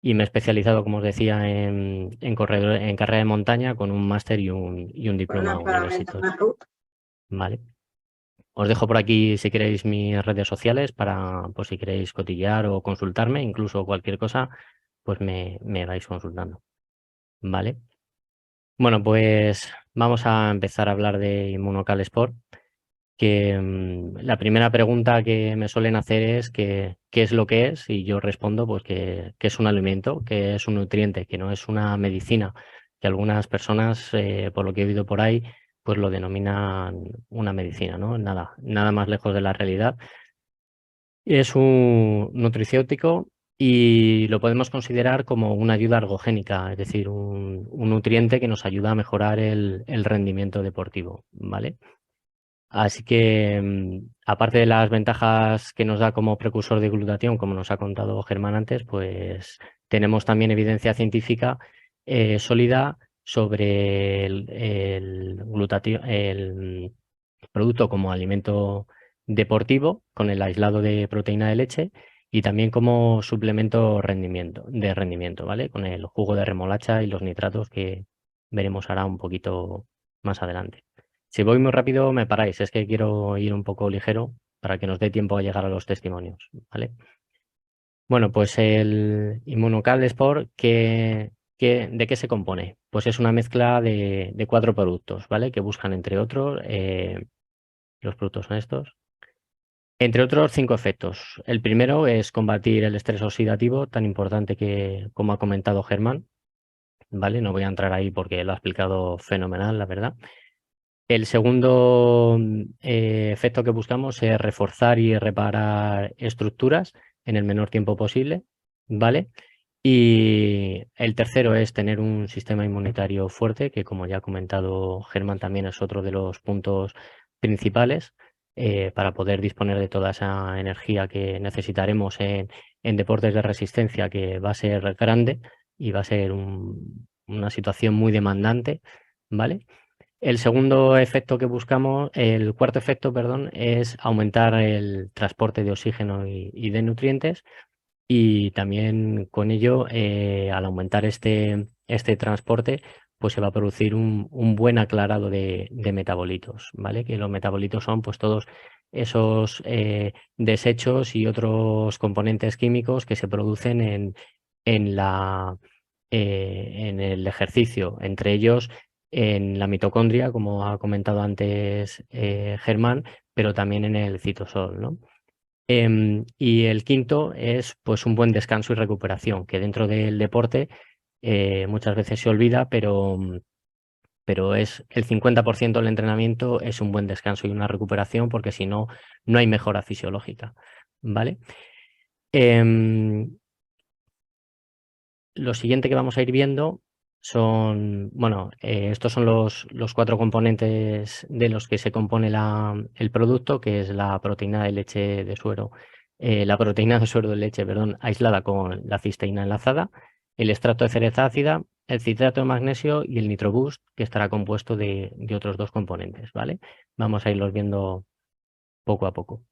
y me he especializado, como os decía, en carrera de montaña con un máster y un diploma universitario, ¿vale? Os dejo por aquí, si queréis, mis redes sociales para, pues si queréis cotillear o consultarme, incluso cualquier cosa, pues me vais consultando. ¿Vale? Bueno, pues vamos a empezar a hablar de Immunocal Sport, que la primera pregunta que me suelen hacer es qué es lo que es, y yo respondo pues que es un alimento, que es un nutriente, que no es una medicina, que algunas personas, por lo que he oído por ahí, pues lo denominan una medicina, ¿no? Nada más lejos de la realidad. Es un nutricéutico y lo podemos considerar como una ayuda ergogénica, es decir, un nutriente que nos ayuda a mejorar el rendimiento deportivo, ¿vale? Así que, aparte de las ventajas que nos da como precursor de glutatión, como nos ha contado Germán antes, pues tenemos también evidencia científica sólida sobre el producto como alimento deportivo, con el aislado de proteína de leche y también como suplemento de rendimiento, ¿vale? Con el jugo de remolacha y los nitratos que veremos ahora un poquito más adelante. Si voy muy rápido, me paráis, es que quiero ir un poco ligero para que nos dé tiempo a llegar a los testimonios, ¿vale? Bueno, pues el Immunocal Sport, ¿de qué se compone? Pues es una mezcla de 4 productos, ¿vale? Que buscan, entre otros, los productos son estos, entre otros 5 efectos. El primero es combatir el estrés oxidativo, tan importante como ha comentado Germán, ¿vale? No voy a entrar ahí porque lo ha explicado fenomenal, la verdad. El segundo efecto que buscamos es reforzar y reparar estructuras en el menor tiempo posible, ¿vale? Y el tercero es tener un sistema inmunitario fuerte, que como ya ha comentado Germán, también es otro de los puntos principales para poder disponer de toda esa energía que necesitaremos en deportes de resistencia, que va a ser grande y va a ser una situación muy demandante, ¿vale? El segundo efecto que buscamos, el cuarto efecto, perdón, es aumentar el transporte de oxígeno y de nutrientes, y también con ello, al aumentar este transporte, pues se va a producir un buen aclarado de metabolitos, ¿vale? Que los metabolitos son pues todos esos desechos y otros componentes químicos que se producen en en el ejercicio, entre ellos en la mitocondria, como ha comentado antes Germán, pero también en el citosol, ¿no? Y el quinto es pues un buen descanso y recuperación, que dentro del deporte muchas veces se olvida, pero es el 50% del entrenamiento es un buen descanso y una recuperación, porque si no, no hay mejora fisiológica, ¿vale? Lo siguiente que vamos a ir viendo son, bueno, estos son los 4 componentes de los que se compone el producto, que es la proteína de leche de suero, la proteína de suero de leche, perdón, aislada con la cisteína enlazada, el extracto de cereza ácida, el citrato de magnesio y el nitroboost, que estará compuesto de otros 2 componentes, ¿vale? Vamos a irlos viendo poco a poco.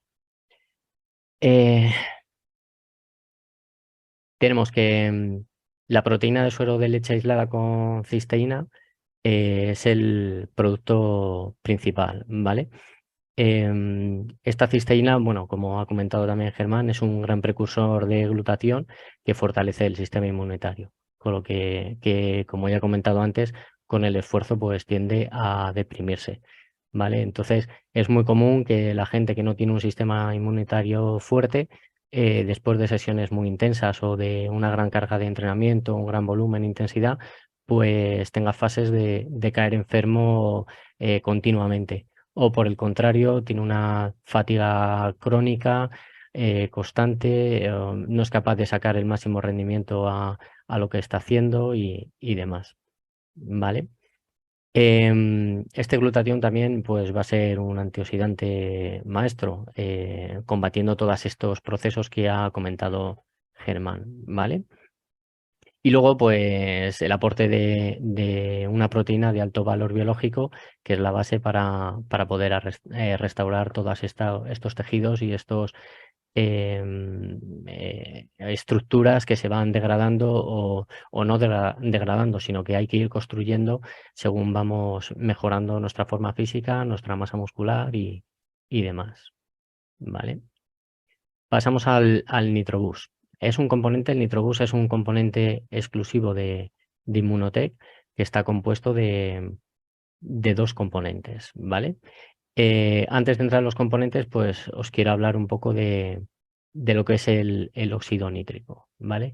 Tenemos que la proteína de suero de leche aislada con cisteína es el producto principal, ¿vale? Esta cisteína, bueno, como ha comentado también Germán, es un gran precursor de glutatión que fortalece el sistema inmunitario, con lo que, como ya he comentado antes, con el esfuerzo pues tiende a deprimirse, ¿vale? Entonces es muy común que la gente que no tiene un sistema inmunitario fuerte, después de sesiones muy intensas o de una gran carga de entrenamiento, un gran volumen, intensidad, pues tenga fases de caer enfermo continuamente. O por el contrario, tiene una fatiga crónica, constante, no es capaz de sacar el máximo rendimiento a lo que está haciendo y demás, ¿vale? Este glutatión también pues, va a ser un antioxidante maestro, combatiendo todos estos procesos que ha comentado Germán, ¿vale? Y luego, pues, el aporte de una proteína de alto valor biológico, que es la base para poder restaurar todos estos tejidos y estos estructuras que se van degradando o no degradando, sino que hay que ir construyendo según vamos mejorando nuestra forma física, nuestra masa muscular y y demás, ¿vale? Pasamos al Nitrobus. Es un componente, el Nitrobus es un componente exclusivo de Inmunotec que está compuesto de dos componentes, ¿vale? Antes de entrar en los componentes, pues os quiero hablar un poco de lo que es el óxido nítrico, ¿vale?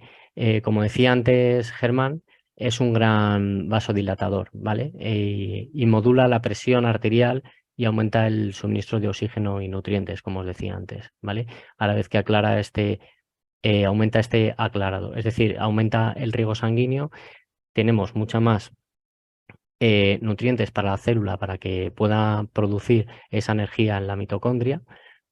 Como decía antes Germán, es un gran vasodilatador, ¿vale? Y modula la presión arterial y aumenta el suministro de oxígeno y nutrientes, como os decía antes, ¿vale? A la vez que aumenta este aclarado, es decir, aumenta el riego sanguíneo, tenemos mucha más nutrientes para la célula para que pueda producir esa energía en la mitocondria,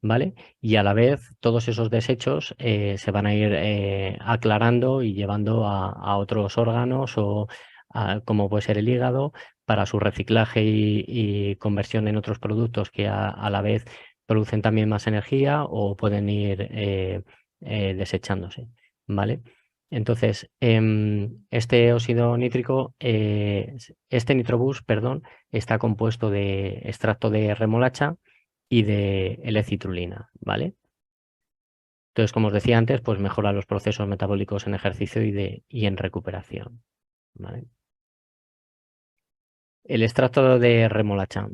¿vale? Y a la vez todos esos desechos se van a ir aclarando y llevando a otros órganos o como puede ser el hígado para su reciclaje y conversión en otros productos que a la vez producen también más energía o pueden ir desechándose, ¿vale? Entonces, este óxido nítrico, este nitrobus, perdón, está compuesto de extracto de remolacha y de L-citrulina, ¿vale? Entonces, como os decía antes, pues mejora los procesos metabólicos en ejercicio y en recuperación, ¿vale? El extracto de remolacha.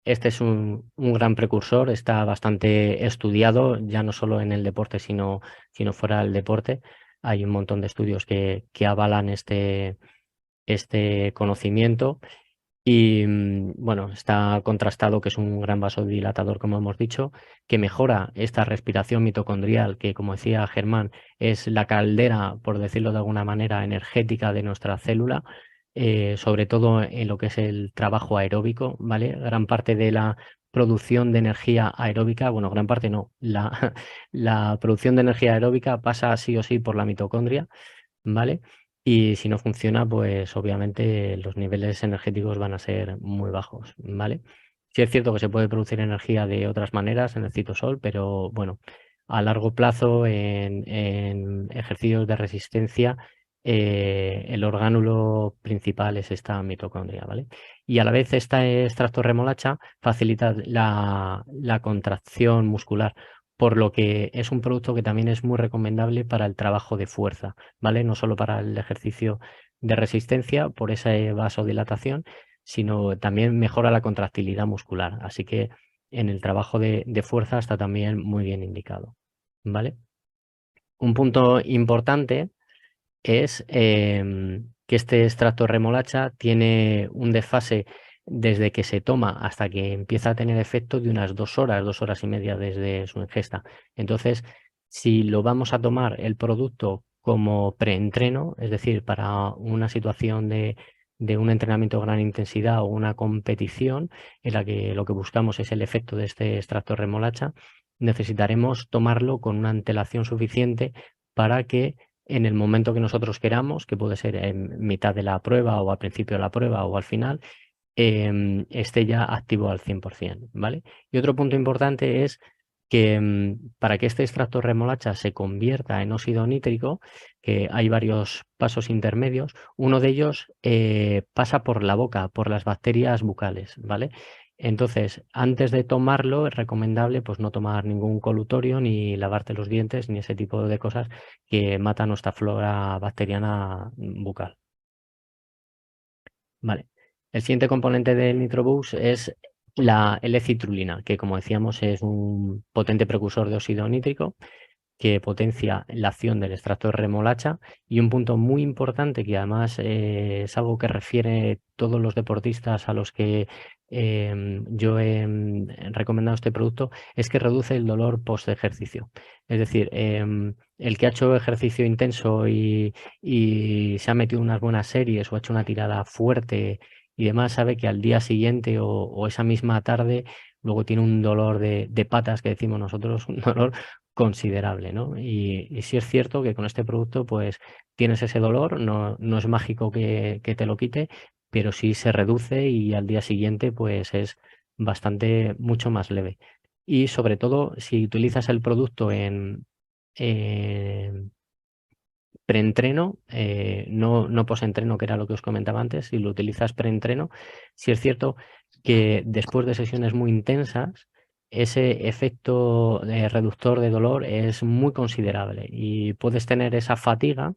Este es un gran precursor, está bastante estudiado, ya no solo en el deporte, sino fuera del deporte. Hay un montón de estudios que avalan este conocimiento y bueno, está contrastado que es un gran vasodilatador, como hemos dicho, que mejora esta respiración mitocondrial, que como decía Germán, es la caldera, por decirlo de alguna manera, energética de nuestra célula. Sobre todo en lo que es el trabajo aeróbico, ¿vale? Gran parte de la producción de energía aeróbica, bueno, gran parte no, la producción de energía aeróbica pasa sí o sí por la mitocondria, ¿vale? Y si no funciona, pues obviamente los niveles energéticos van a ser muy bajos, ¿vale? Sí es cierto que se puede producir energía de otras maneras en el citosol, pero bueno, a largo plazo en ejercicios de resistencia el orgánulo principal es esta mitocondria, ¿vale? Y a la vez este extracto remolacha facilita la contracción muscular, por lo que es un producto que también es muy recomendable para el trabajo de fuerza, ¿vale? No solo para el ejercicio de resistencia por esa vasodilatación, sino también mejora la contractilidad muscular. Así que en el trabajo de fuerza está también muy bien indicado, ¿vale? Un punto importante es que este extracto de remolacha tiene un desfase desde que se toma hasta que empieza a tener efecto de unas 2 horas y media desde su ingesta. Entonces, si lo vamos a tomar el producto como preentreno, es decir, para una situación de un entrenamiento de gran intensidad o una competición en la que lo que buscamos es el efecto de este extracto de remolacha, necesitaremos tomarlo con una antelación suficiente para que en el momento que nosotros queramos, que puede ser en mitad de la prueba o al principio de la prueba o al final, esté ya activo al 100%, ¿vale? Y otro punto importante es que para que este extracto de remolacha se convierta en óxido nítrico, que hay varios pasos intermedios, uno de ellos pasa por la boca, por las bacterias bucales, ¿vale? Entonces, antes de tomarlo, es recomendable pues no tomar ningún colutorio, ni lavarte los dientes, ni ese tipo de cosas que matan nuestra flora bacteriana bucal. Vale. El siguiente componente del nitrobus es la L-citrulina, que como decíamos es un potente precursor de óxido nítrico que potencia la acción del extracto de remolacha, y un punto muy importante que además es algo que refiere todos los deportistas a los que yo he recomendado este producto, es que reduce el dolor post ejercicio. Es decir, el que ha hecho ejercicio intenso y se ha metido unas buenas series o ha hecho una tirada fuerte y demás, sabe que al día siguiente o esa misma tarde luego tiene un dolor de patas, que decimos nosotros, un dolor considerable, ¿no? Y sí es cierto que con este producto pues tienes ese dolor, no es mágico que te lo quite, pero sí se reduce y al día siguiente pues es mucho más leve. Y sobre todo si utilizas el producto en preentreno, no postentreno, que era lo que os comentaba antes, si lo utilizas preentreno, sí es cierto que después de sesiones muy intensas, ese efecto reductor de dolor es muy considerable y puedes tener esa fatiga,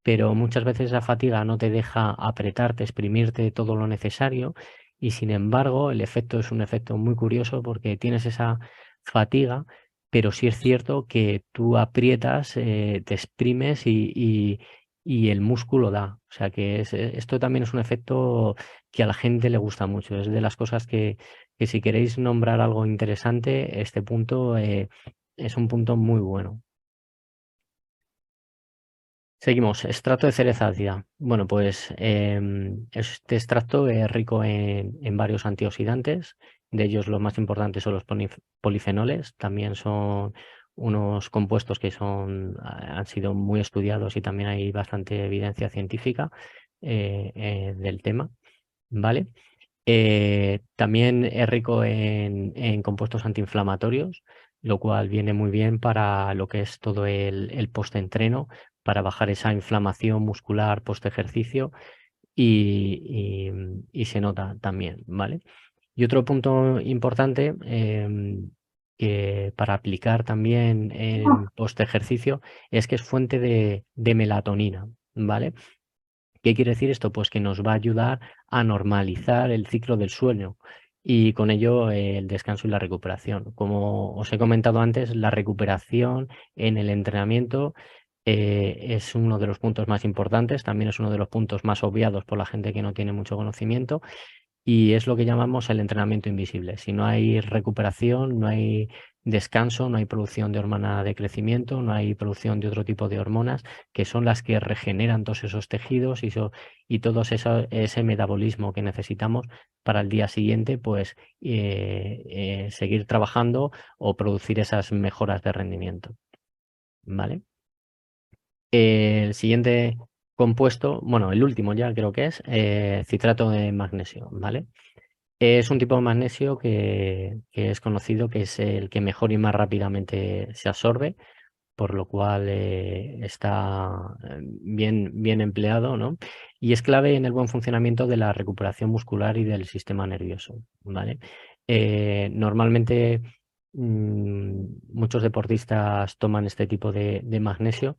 pero muchas veces esa fatiga no te deja apretarte, exprimirte todo lo necesario y sin embargo el efecto es un efecto muy curioso porque tienes esa fatiga, pero sí es cierto que tú aprietas, te exprimes y el músculo da. O sea que esto también es un efecto que a la gente le gusta mucho. Es de las cosas que si queréis nombrar algo interesante, este punto es un punto muy bueno. Seguimos, extracto de cereza ácida. Bueno, pues este extracto es rico en varios antioxidantes. De ellos los más importantes son los polifenoles. También son unos compuestos que han sido muy estudiados y también hay bastante evidencia científica del tema, ¿vale? También es rico en compuestos antiinflamatorios, lo cual viene muy bien para lo que es todo el post-entreno, para bajar esa inflamación muscular post-ejercicio y se nota también, ¿vale? Y otro punto importante que para aplicar también en post-ejercicio es que es fuente de melatonina, ¿vale? ¿Qué quiere decir esto? Pues que nos va a ayudar a normalizar el ciclo del sueño y con ello el descanso y la recuperación. Como os he comentado antes, la recuperación en el entrenamiento es uno de los puntos más importantes, también es uno de los puntos más obviados por la gente que no tiene mucho conocimiento y es lo que llamamos el entrenamiento invisible. Si no hay recuperación, no hay descanso, no hay producción de hormona de crecimiento, no hay producción de otro tipo de hormonas que son las que regeneran todos esos tejidos y todo ese metabolismo que necesitamos para el día siguiente, pues seguir trabajando o producir esas mejoras de rendimiento. ¿Vale? El siguiente compuesto, bueno, el último ya creo que es citrato de magnesio, ¿vale? Es un tipo de magnesio que es conocido que es el que mejor y más rápidamente se absorbe, por lo cual está bien empleado, ¿no? Y es clave en el buen funcionamiento de la recuperación muscular y del sistema nervioso, ¿vale? Normalmente muchos deportistas toman este tipo de magnesio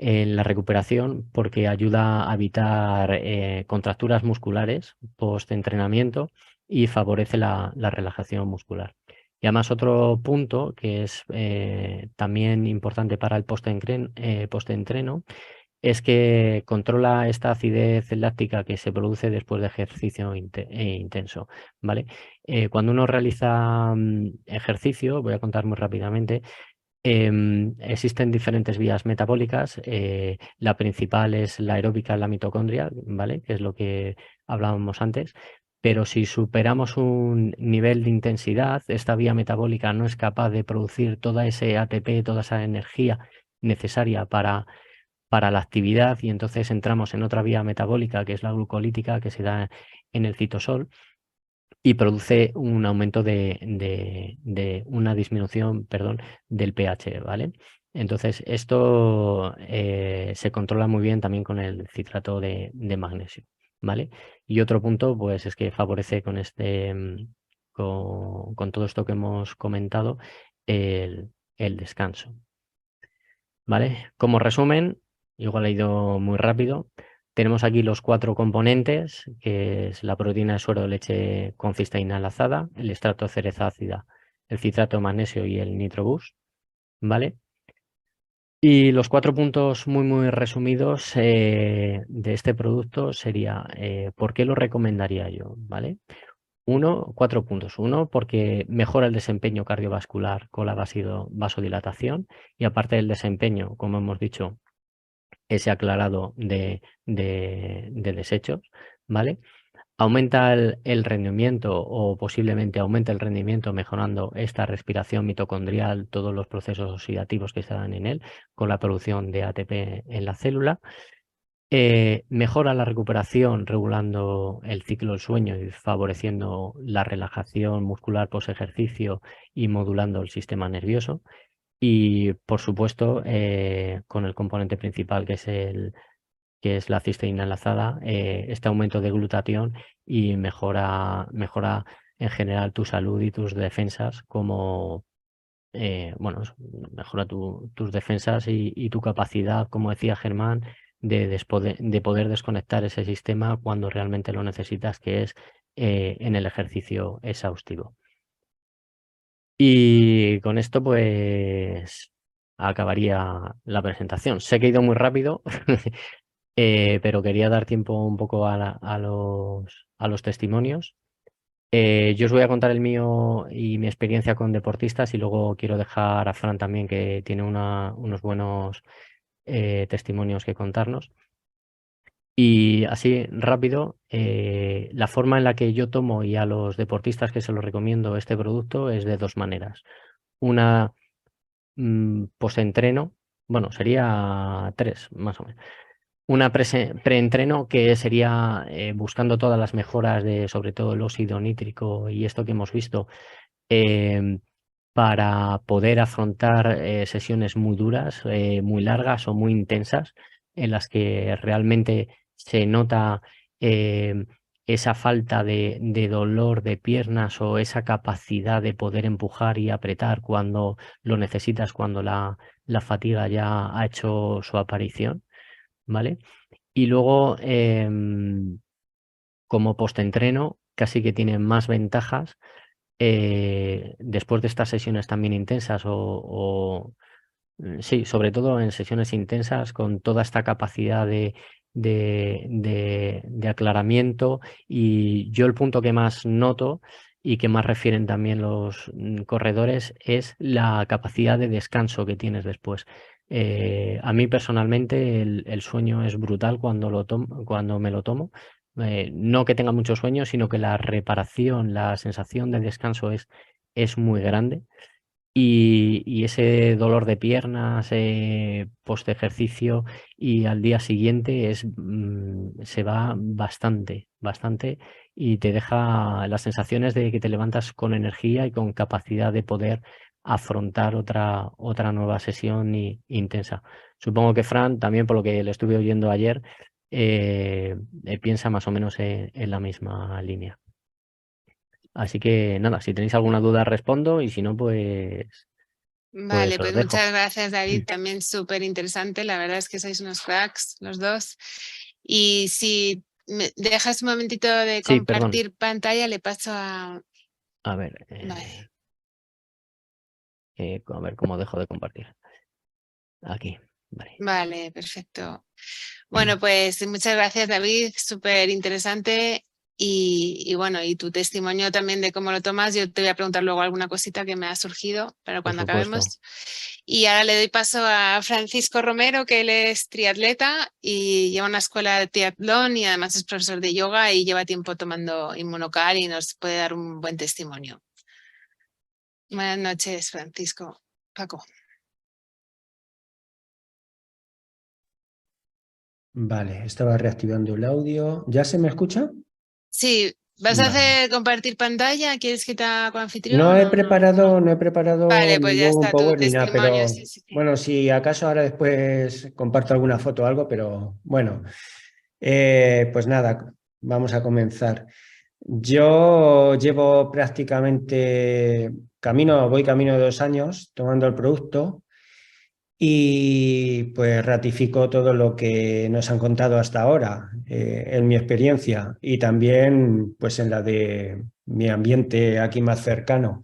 en la recuperación porque ayuda a evitar contracturas musculares post-entrenamiento y favorece la relajación muscular. Y además otro punto que es también importante para el post-entreno es que controla esta acidez láctica que se produce después de ejercicio intenso, ¿vale? Cuando uno realiza ejercicio, voy a contar muy rápidamente, existen diferentes vías metabólicas. La principal es la aeróbica en la mitocondria, ¿vale? Que es lo que hablábamos antes. Pero si superamos un nivel de intensidad, esta vía metabólica no es capaz de producir toda ese ATP, toda esa energía necesaria para la actividad y entonces entramos en otra vía metabólica que es la glucolítica que se da en el citosol y produce un aumento de una disminución, perdón, del pH, ¿vale? Entonces, esto se controla muy bien también con el citrato de magnesio, ¿vale? Y otro punto, pues, es que favorece con todo esto que hemos comentado, el descanso, ¿vale? Como resumen, igual he ido muy rápido. Tenemos aquí los 4 componentes, que es la proteína de suero de leche con cisteína enlazada, el extracto de cereza ácida, el citrato de magnesio y el nitrobus, ¿vale? Y los 4 puntos muy resumidos de este producto sería ¿por qué lo recomendaría yo? ¿Vale? 4 puntos. 1, porque mejora el desempeño cardiovascular con la vasodilatación y aparte del desempeño, como hemos dicho, ese aclarado de desechos, ¿vale? Aumenta el rendimiento o posiblemente aumenta el rendimiento mejorando esta respiración mitocondrial, todos los procesos oxidativos que se dan en él, con la producción de ATP en la célula. Mejora la recuperación regulando el ciclo del sueño y favoreciendo la relajación muscular post ejercicio y modulando el sistema nervioso. Y por supuesto, con el componente principal que es la cisteína enlazada, este aumento de glutatión y mejora en general tu salud y tus defensas, como bueno, mejora tus defensas y tu capacidad, como decía Germán, de poder desconectar ese sistema cuando realmente lo necesitas, que es en el ejercicio exhaustivo. Y con esto pues acabaría la presentación. Sé que he ido muy rápido, pero quería dar tiempo un poco a los testimonios. Yo os voy a contar el mío y mi experiencia con deportistas y luego quiero dejar a Fran también, que tiene unos buenos testimonios que contarnos. Y así rápido, la forma en la que yo tomo y a los deportistas que se los recomiendo este producto es de dos maneras. Una post-entreno, bueno, sería tres más o menos. Una preentreno que sería buscando todas las mejoras de sobre todo el óxido nítrico y esto que hemos visto para poder afrontar sesiones muy duras, muy largas o muy intensas en las que realmente se nota esa falta de dolor de piernas o esa capacidad de poder empujar y apretar cuando lo necesitas, cuando la fatiga ya ha hecho su aparición, ¿vale? Y luego, como postentreno, casi que tiene más ventajas después de estas sesiones también intensas sí, sobre todo en sesiones intensas con toda esta capacidad de aclaramiento. Y yo el punto que más noto y que más refieren también los corredores es la capacidad de descanso que tienes después. A mí personalmente el sueño es brutal cuando me lo tomo. No que tenga mucho sueño, sino que la reparación, la sensación de descanso es muy grande. Y ese dolor de piernas post ejercicio y al día siguiente se va bastante, bastante, y te deja las sensaciones de que te levantas con energía y con capacidad de poder afrontar otra nueva sesión intensa. Supongo que Fran, también por lo que le estuve oyendo ayer, piensa más o menos en la misma línea. Así que nada, si tenéis alguna duda respondo y si no, pues Vale, os pues dejo. muchas gracias, David. También súper interesante. La verdad es que sois unos cracks los dos. Y si me dejas un momentito de Sí, perdón. compartir pantalla, le paso a... A ver, Vale. a ver cómo dejo de compartir. Aquí, vale. Vale, perfecto. Bueno, pues muchas gracias, David. Súper interesante. Y bueno, y tu testimonio también de cómo lo tomas. Yo te voy a preguntar luego alguna cosita que me ha surgido para cuando acabemos. Y ahora le doy paso a Francisco Romero, que él es triatleta y lleva una escuela de triatlón y además es profesor de yoga y lleva tiempo tomando Inmunocal y nos puede dar un buen testimonio. Buenas noches, Francisco. Paco. Vale, estaba reactivando el audio. ¿Ya se me escucha? Sí, ¿vas a Vale. hacer compartir pantalla? ¿Quieres que te haga con anfitrión? No he o preparado Vale, pues ya ningún está tu power ni nada, testimonio. pero Sí. bueno, si acaso ahora después comparto alguna foto o algo, pero bueno, pues nada, vamos a comenzar. Yo llevo prácticamente voy camino de 2 años tomando el producto. Y pues ratifico todo lo que nos han contado hasta ahora en mi experiencia y también pues en la de mi ambiente aquí más cercano.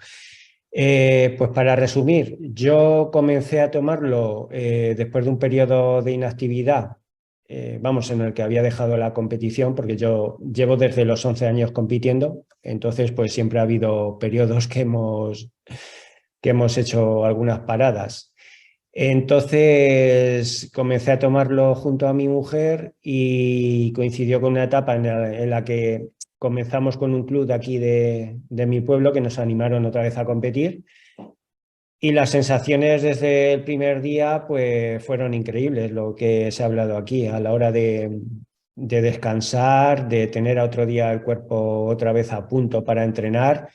Pues para resumir, yo comencé a tomarlo después de un periodo de inactividad, vamos, en el que había dejado la competición, porque yo llevo desde los 11 años compitiendo, entonces pues siempre ha habido periodos que hemos hecho algunas paradas. Entonces comencé a tomarlo junto a mi mujer y coincidió con una etapa en la que comenzamos con un club de aquí de mi pueblo que nos animaron otra vez a competir. Y las sensaciones desde el primer día pues fueron increíbles, lo que se ha hablado aquí, a la hora de descansar, de tener a otro día el cuerpo otra vez a punto para entrenar.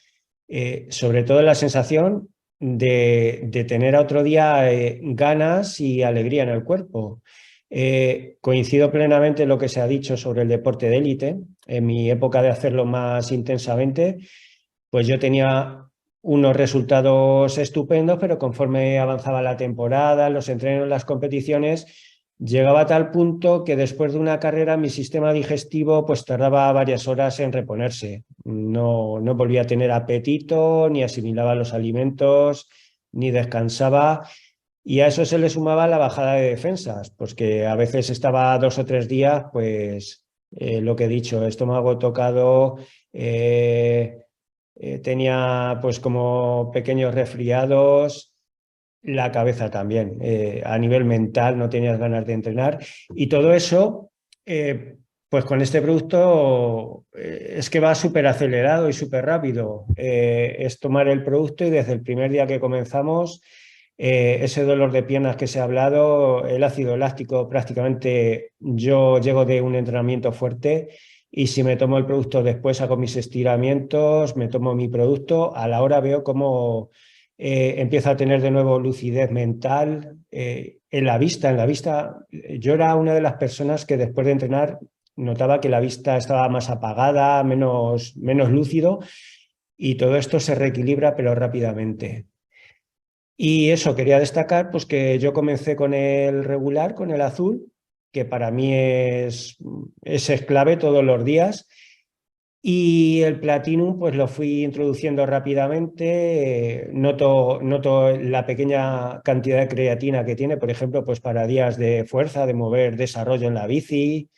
Sobre todo la sensación de tener a otro día ganas y alegría en el cuerpo. Coincido plenamente en lo que se ha dicho sobre el deporte de élite. En mi época de hacerlo más intensamente, pues yo tenía unos resultados estupendos, pero conforme avanzaba la temporada, los entrenos, las competiciones, llegaba a tal punto que después de una carrera mi sistema digestivo pues tardaba varias horas en reponerse. No volvía a tener apetito, ni asimilaba los alimentos, ni descansaba. Y a eso se le sumaba la bajada de defensas, pues que a veces estaba 2 o 3 días, pues lo que he dicho, estómago tocado, tenía pues como pequeños resfriados, la cabeza también, a nivel mental no tenías ganas de entrenar y todo eso, pues con este producto es que va súper acelerado y súper rápido. Es tomar el producto y desde el primer día que comenzamos, ese dolor de piernas que se ha hablado, el ácido láctico prácticamente yo llego de un entrenamiento fuerte. Y si me tomo el producto después, hago mis estiramientos, me tomo mi producto, a la hora veo cómo empiezo a tener de nuevo lucidez mental. En la vista, yo era una de las personas que después de entrenar notaba que la vista estaba más apagada, menos lúcido, y todo esto se reequilibra, pero rápidamente. Y eso, quería destacar pues que yo comencé con el regular, con el azul, que para mí es clave todos los días. Y el Platinum pues lo fui introduciendo rápidamente, noto la pequeña cantidad de creatina que tiene, por ejemplo, pues para días de fuerza, de mover desarrollo en la bici,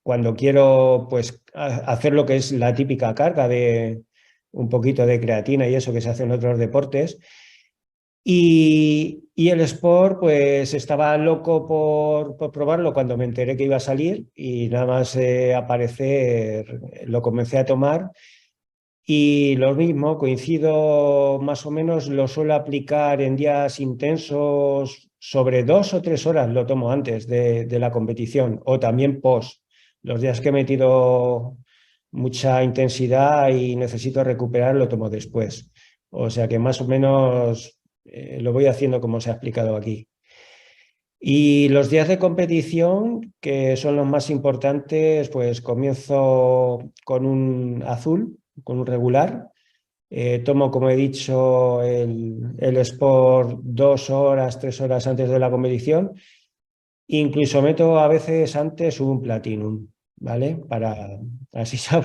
cuando quiero pues hacer lo que es la típica carga de un poquito de creatina y eso que se hace en otros deportes. Y el Sport, pues estaba loco por probarlo cuando me enteré que iba a salir y nada más aparecer lo comencé a tomar. Y lo mismo, coincido más o menos, lo suelo aplicar en días intensos, sobre 2 o 3 horas lo tomo antes de la competición o también post. Los días que he metido mucha intensidad y necesito recuperar, lo tomo después. O sea que más o menos lo voy haciendo como se ha explicado aquí. Y los días de competición, que son los más importantes, pues comienzo con un azul, con un regular. Tomo, como he dicho, el Sport 2 horas, 3 horas antes de la competición. Incluso meto a veces antes un Platinum, ¿vale? Así ya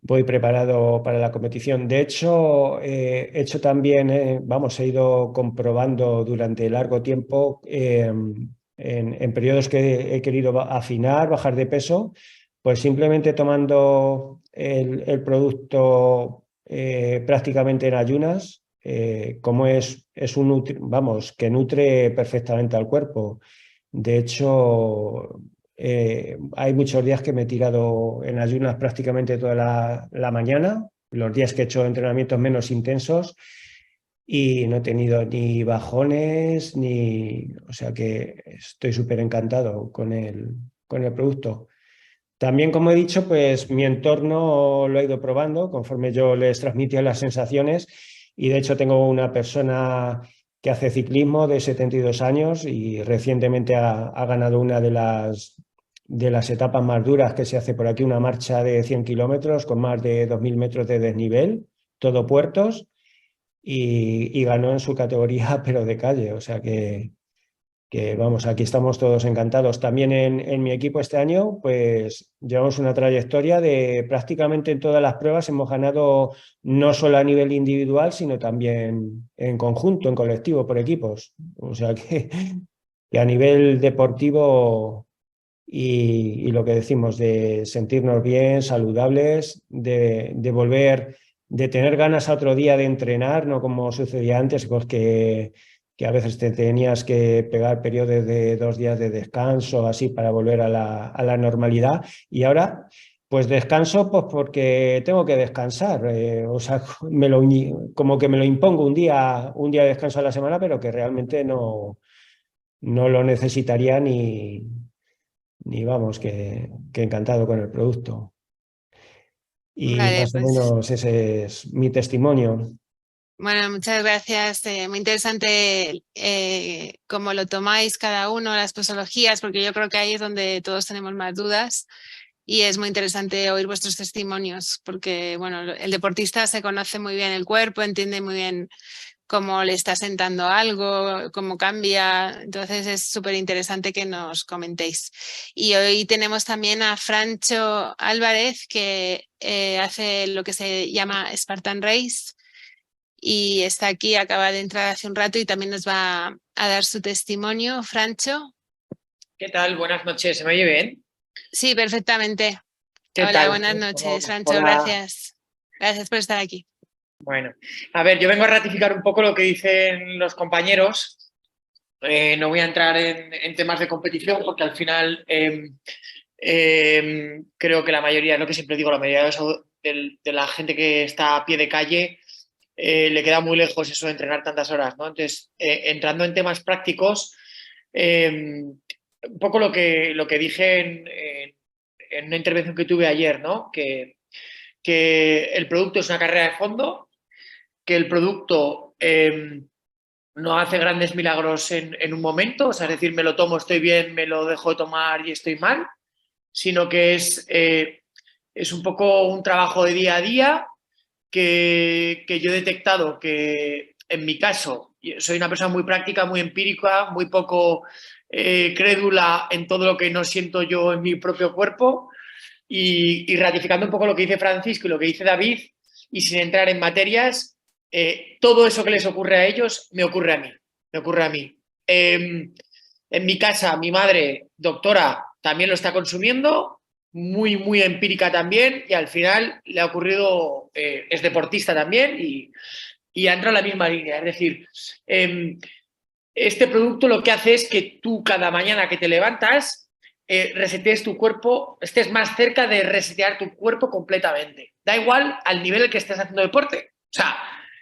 voy preparado para la competición. De hecho, he hecho también, he ido comprobando durante largo tiempo en periodos que he querido afinar, bajar de peso, pues simplemente tomando el producto prácticamente en ayunas, como es que nutre perfectamente al cuerpo. De hecho, hay muchos días que me he tirado en ayunas prácticamente toda la mañana, los días que he hecho entrenamientos menos intensos y no he tenido ni bajones, o sea que estoy súper encantado con el producto. También, como he dicho, pues mi entorno lo he ido probando conforme yo les transmitía las sensaciones y de hecho tengo una persona que hace ciclismo de 72 años y recientemente ha ganado una de las etapas más duras que se hace por aquí, una marcha de 100 kilómetros con más de 2.000 metros de desnivel, todo puertos, y ganó en su categoría, pero de calle, o sea que vamos, aquí estamos todos encantados. También en mi equipo este año, pues llevamos una trayectoria de prácticamente en todas las pruebas hemos ganado no solo a nivel individual, sino también en conjunto, en colectivo, por equipos. O sea que a nivel deportivo y lo que decimos de sentirnos bien, saludables, de volver, de tener ganas a otro día de entrenar, no como sucedía antes, pues que a veces te tenías que pegar periodos de 2 días de descanso, así, para volver a la normalidad. Y ahora, pues descanso pues porque tengo que descansar. O sea, como que me lo impongo un día de descanso a la semana, pero que realmente no lo necesitaría ni vamos, que encantado con el producto. Y Vale, más o pues menos ese es mi testimonio. bueno, muchas gracias. Muy interesante cómo lo tomáis cada uno, las posologías, porque yo creo que ahí es donde todos tenemos más dudas. y es muy interesante oír vuestros testimonios porque, bueno, el deportista se conoce muy bien el cuerpo, entiende muy bien cómo le está sentando algo, cómo cambia. Entonces es súper interesante que nos comentéis. Y hoy tenemos también a Francho Álvarez, que hace lo que se llama Spartan Race y está aquí, acaba de entrar hace un rato y también nos va a dar su testimonio. Francho. ¿Qué tal? Buenas noches. ¿Se me oye bien? Sí, perfectamente. ¿Qué Hola, tal? buenas noches, Francho. Hola. Gracias. Gracias por estar aquí. Bueno, a ver, yo vengo a ratificar un poco lo que dicen los compañeros. No voy a entrar en temas de competición porque al final creo que la mayoría, lo que siempre digo, la mayoría de la gente que está a pie de calle le queda muy lejos eso de entrenar tantas horas, ¿no? Entonces, entrando en temas prácticos, un poco lo que dije en una intervención que tuve ayer, ¿no? Que el producto es una carrera de fondo, que el producto no hace grandes milagros en un momento, o sea, es decir, me lo tomo, estoy bien, me lo dejo de tomar y estoy mal, sino que es un poco un trabajo de día a día que yo he detectado que en mi caso soy una persona muy práctica, muy empírica, muy poco crédula en todo lo que no siento yo en mi propio cuerpo y ratificando un poco lo que dice Francisco y lo que dice David y sin entrar en materias, todo eso que les ocurre a ellos me ocurre a mí, me ocurre a mí. En mi casa, mi madre, doctora, también lo está consumiendo, muy, muy empírica también, y al final le ha ocurrido, es deportista también y ha entrado en la misma línea. Es decir, este producto lo que hace es que tú cada mañana que te levantas resetees tu cuerpo, estés más cerca de resetear tu cuerpo completamente. Da igual al nivel en que estés haciendo deporte. O sea,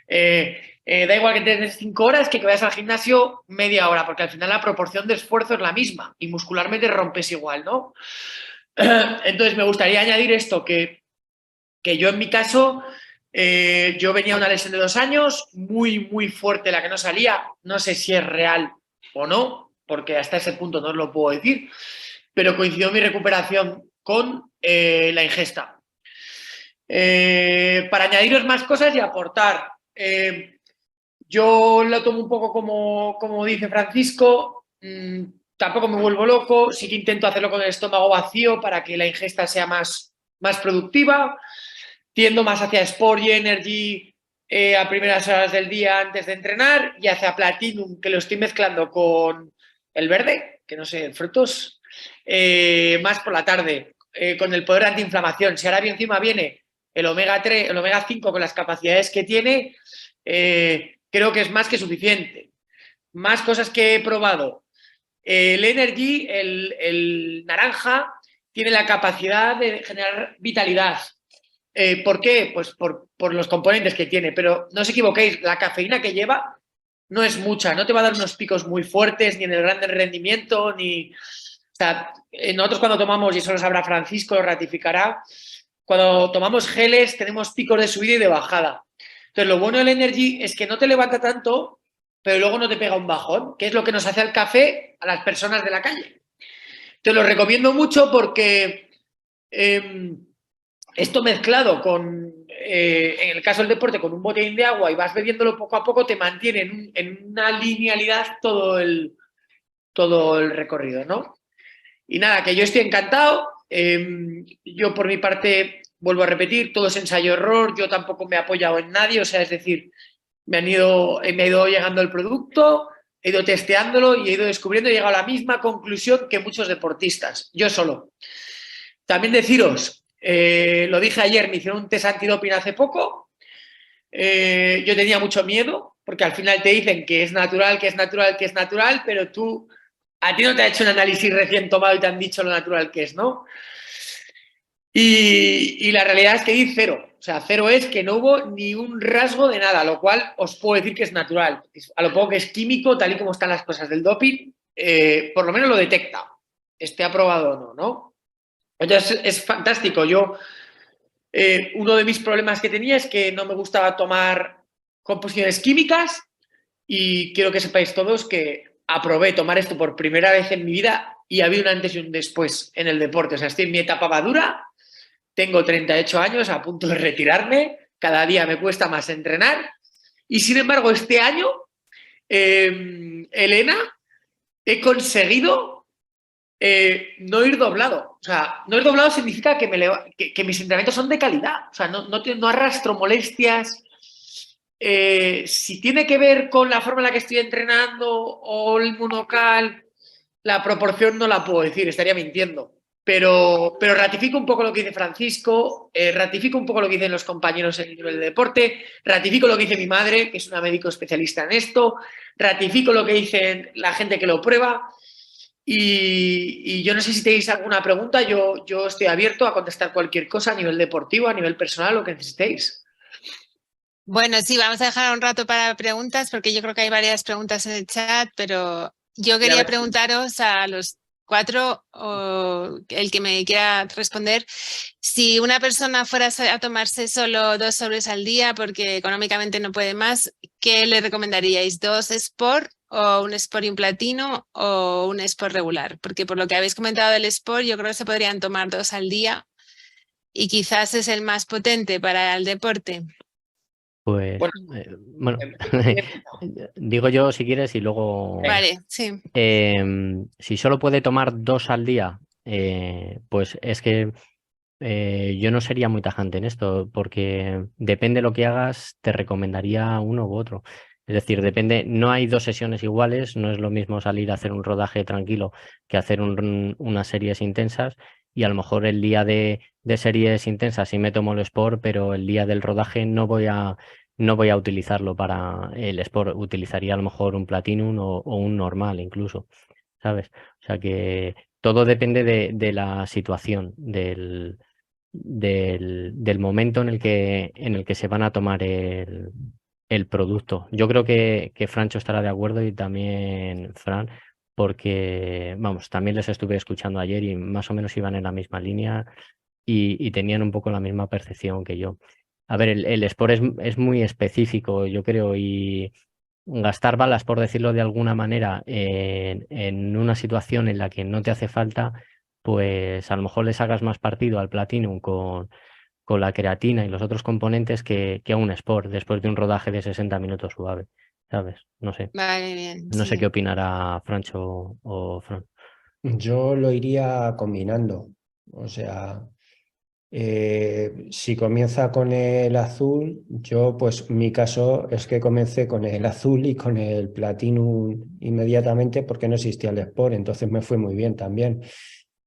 da igual que tengas 5 horas que vayas al gimnasio media hora, porque al final la proporción de esfuerzo es la misma y muscularmente rompes igual, ¿no? Entonces me gustaría añadir esto, que yo en mi caso, yo venía de una lesión de 2 años, muy, muy fuerte, la que no salía, no sé si es real o no, porque hasta ese punto no os lo puedo decir, pero coincidió mi recuperación con la ingesta. Para añadiros más cosas y aportar, yo lo tomo un poco como dice Francisco, tampoco me vuelvo loco, sí que intento hacerlo con el estómago vacío para que la ingesta sea más productiva, tiendo más hacia Sport y Energy a primeras horas del día antes de entrenar y hacia Platinum, que lo estoy mezclando con el verde, que no sé, frutos, más por la tarde, con el poder de antiinflamación. Si ahora bien encima viene el omega 3, el omega 5 con las capacidades que tiene, creo que es más que suficiente. Más cosas que he probado. El Energy, el naranja, tiene la capacidad de generar vitalidad. ¿Por qué? Pues por los componentes que tiene, pero no os equivoquéis, la cafeína que lleva no es mucha, no te va a dar unos picos muy fuertes ni en el gran rendimiento, ni... O sea, nosotros cuando tomamos, y eso lo sabrá Francisco, lo ratificará, cuando tomamos geles tenemos picos de subida y de bajada. Entonces, lo bueno del Energy es que no te levanta tanto, pero luego no te pega un bajón, que es lo que nos hace el café a las personas de la calle. Te lo recomiendo mucho porque esto mezclado con, en el caso del deporte, con un botellín de agua y vas bebiéndolo poco a poco, te mantiene en una linealidad todo el recorrido, ¿no? Y nada, que yo estoy encantado. Yo por mi parte, vuelvo a repetir, todo es ensayo-error, yo tampoco me he apoyado en nadie, o sea, es decir, me ha ido llegando el producto, he ido testeándolo y he ido descubriendo y he llegado a la misma conclusión que muchos deportistas, yo solo. También deciros, lo dije ayer, me hicieron un test antidoping hace poco, yo tenía mucho miedo, porque al final te dicen que es natural, que es natural, que es natural, pero tú, a ti no te ha hecho un análisis recién tomado y te han dicho lo natural que es, ¿no? Y la realidad es que di 0. O sea, 0 es que no hubo ni un rasgo de nada, lo cual os puedo decir que es natural. A lo poco que es químico, tal y como están las cosas del doping, por lo menos lo detecta. Esté aprobado o no, ¿no? Entonces es fantástico. Yo, uno de mis problemas que tenía es que no me gustaba tomar composiciones químicas y quiero que sepáis todos que aprobé tomar esto por primera vez en mi vida y ha habido un antes y un después en el deporte. O sea, estoy en mi etapa madura, tengo 38 años, a punto de retirarme, cada día me cuesta más entrenar y sin embargo este año, Elena, he conseguido no ir doblado. O sea, no ir doblado significa que, que mis entrenamientos son de calidad. O sea, no arrastro molestias. Si tiene que ver con la forma en la que estoy entrenando o el monocal, la proporción no la puedo decir, estaría mintiendo. Pero ratifico un poco lo que dice Francisco, ratifico un poco lo que dicen los compañeros en el nivel de deporte, ratifico lo que dice mi madre, que es una médico especialista en esto, ratifico lo que dicen la gente que lo prueba. Y yo no sé si tenéis alguna pregunta, yo estoy abierto a contestar cualquier cosa a nivel deportivo, a nivel personal, lo que necesitéis. Bueno, sí, vamos a dejar un rato para preguntas porque yo creo que hay varias preguntas en el chat, pero yo quería preguntaros a los 4 o el que me quiera responder, si una persona fuera a tomarse solo 2 sobres al día porque económicamente no puede más, ¿qué le recomendaríais? ¿2 Sport o un Sport y un Platino o un Sport regular? Porque por lo que habéis comentado del Sport, yo creo que se podrían tomar 2 al día y quizás es el más potente para el deporte. Pues, Bueno, digo yo si quieres y luego... Vale, sí. Si solo puede tomar 2 al día, pues es que yo no sería muy tajante en esto, porque depende de lo que hagas, te recomendaría uno u otro. Es decir, depende, no hay 2 sesiones iguales, no es lo mismo salir a hacer un rodaje tranquilo que hacer unas series intensas, y a lo mejor el día de series intensas sí me tomo el Sport, pero el día del rodaje no voy a utilizarlo para el Sport, utilizaría a lo mejor un Platinum o un normal incluso, ¿sabes? O sea que todo depende de la situación, del momento en el que se van a tomar el producto. Yo creo que Francho estará de acuerdo y también Fran, porque, vamos, también les estuve escuchando ayer y más o menos iban en la misma línea y tenían un poco la misma percepción que yo. A ver, el Sport es muy específico, yo creo, y gastar balas, por decirlo de alguna manera, en una situación en la que no te hace falta, pues a lo mejor le sacas más partido al Platinum con la creatina y los otros componentes que a un Sport después de un rodaje de 60 minutos suave, ¿sabes? No sé. Vale, bien. No sé Sí. qué opinará Francho o Fran. Yo lo iría combinando. O sea, si comienza con el azul, yo pues mi caso es que comencé con el azul y con el Platinum inmediatamente porque no existía el Sport, entonces me fue muy bien también.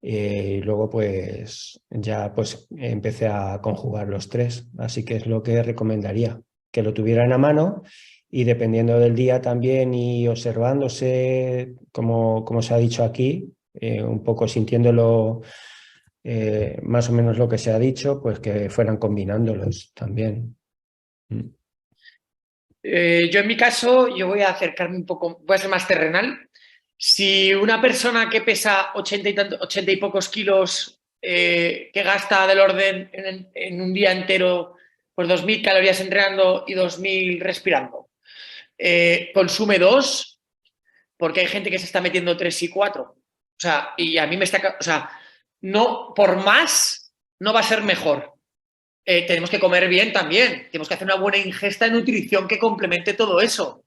Y luego pues ya pues empecé a conjugar los 3, así que es lo que recomendaría, que lo tuvieran a mano y dependiendo del día también y observándose, como se ha dicho aquí, un poco sintiéndolo más o menos lo que se ha dicho, pues que fueran combinándolos también. Yo en mi caso, yo voy a acercarme un poco, voy a ser más terrenal. Si una persona que pesa 80 y pocos kilos, que gasta del orden en un día entero, pues 2.000 calorías entrenando y 2.000 respirando, consume 2, porque hay gente que se está metiendo 3 y 4. O sea, y a mí me está... O sea, no, por más, no va a ser mejor. Tenemos que comer bien también. Tenemos que hacer una buena ingesta de nutrición que complemente todo eso.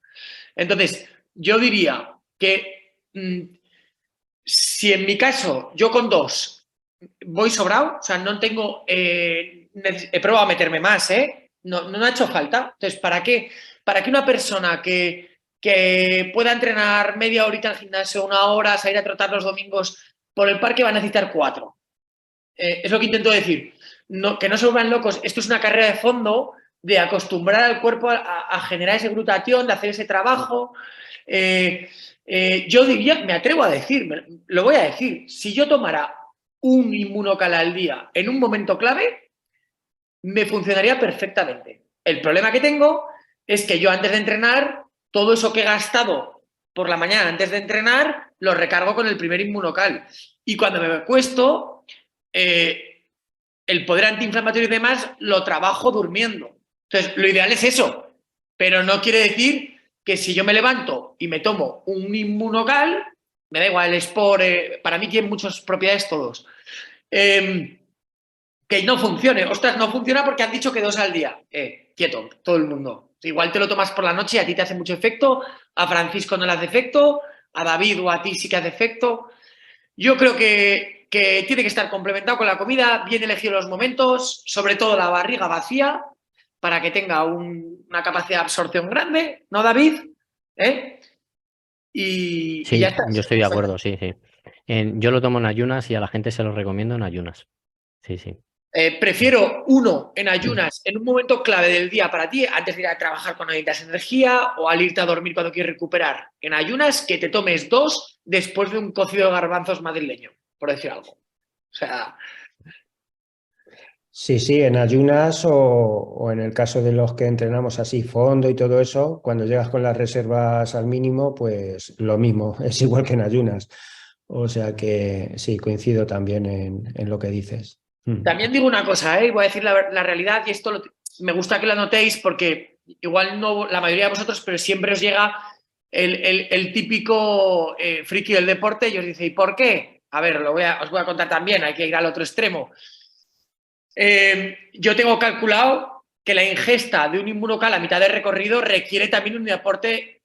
Entonces, yo diría que si en mi caso yo con 2 voy sobrado, o sea, no tengo... he probado a meterme más, no ha hecho falta. Entonces, ¿para qué? Para que una persona que pueda entrenar media horita en el gimnasio, 1 hora, salir a trotar los domingos por el parque, va a necesitar 4. Es lo que intento decir. No, que no se vuelvan locos. Esto es una carrera de fondo de acostumbrar al cuerpo a generar esa glutatión, de hacer ese trabajo. Yo diría, me atrevo a decir, lo voy a decir, si yo tomara un inmunocal al día en un momento clave, me funcionaría perfectamente. El problema que tengo es que yo antes de entrenar, todo eso que he gastado por la mañana antes de entrenar, lo recargo con el primer inmunocal. Y cuando me acuesto, el poder antiinflamatorio y demás lo trabajo durmiendo. Entonces, lo ideal es eso, pero no quiere decir que si yo me levanto y me tomo un inmunocal, me da igual, el Sport, para mí tienen muchas propiedades todos. Que no funcione. Ostras, no funciona porque han dicho que 2 al día. Quieto, todo el mundo. Igual te lo tomas por la noche y a ti te hace mucho efecto, a Francisco no le hace efecto, a David o a ti sí que hace efecto. Yo creo que tiene que estar complementado con la comida, bien elegidos los momentos, sobre todo la barriga vacía, para que tenga una capacidad de absorción grande, ¿no, David? Y Sí, ya está. yo estoy de acuerdo, sí, sí. Yo lo tomo en ayunas y a la gente se lo recomiendo en ayunas. Sí, sí. Prefiero uno en ayunas en un momento clave del día para ti, antes de ir a trabajar cuando necesitas energía o al irte a dormir cuando quieres recuperar. En ayunas, que te tomes 2 después de un cocido de garbanzos madrileño, por decir algo. O sea, Sí, en ayunas o en el caso de los que entrenamos así fondo y todo eso, cuando llegas con las reservas al mínimo, pues lo mismo, es igual que en ayunas. O sea que sí, coincido también en lo que dices. también digo una cosa, voy a decir la realidad y esto me gusta que lo notéis porque igual no la mayoría de vosotros, pero siempre os llega el típico friki del deporte y os dice, ¿y por qué? A ver, os voy a contar también, hay que ir al otro extremo. Yo tengo calculado que la ingesta de un inmunocal a mitad de recorrido requiere también un aporte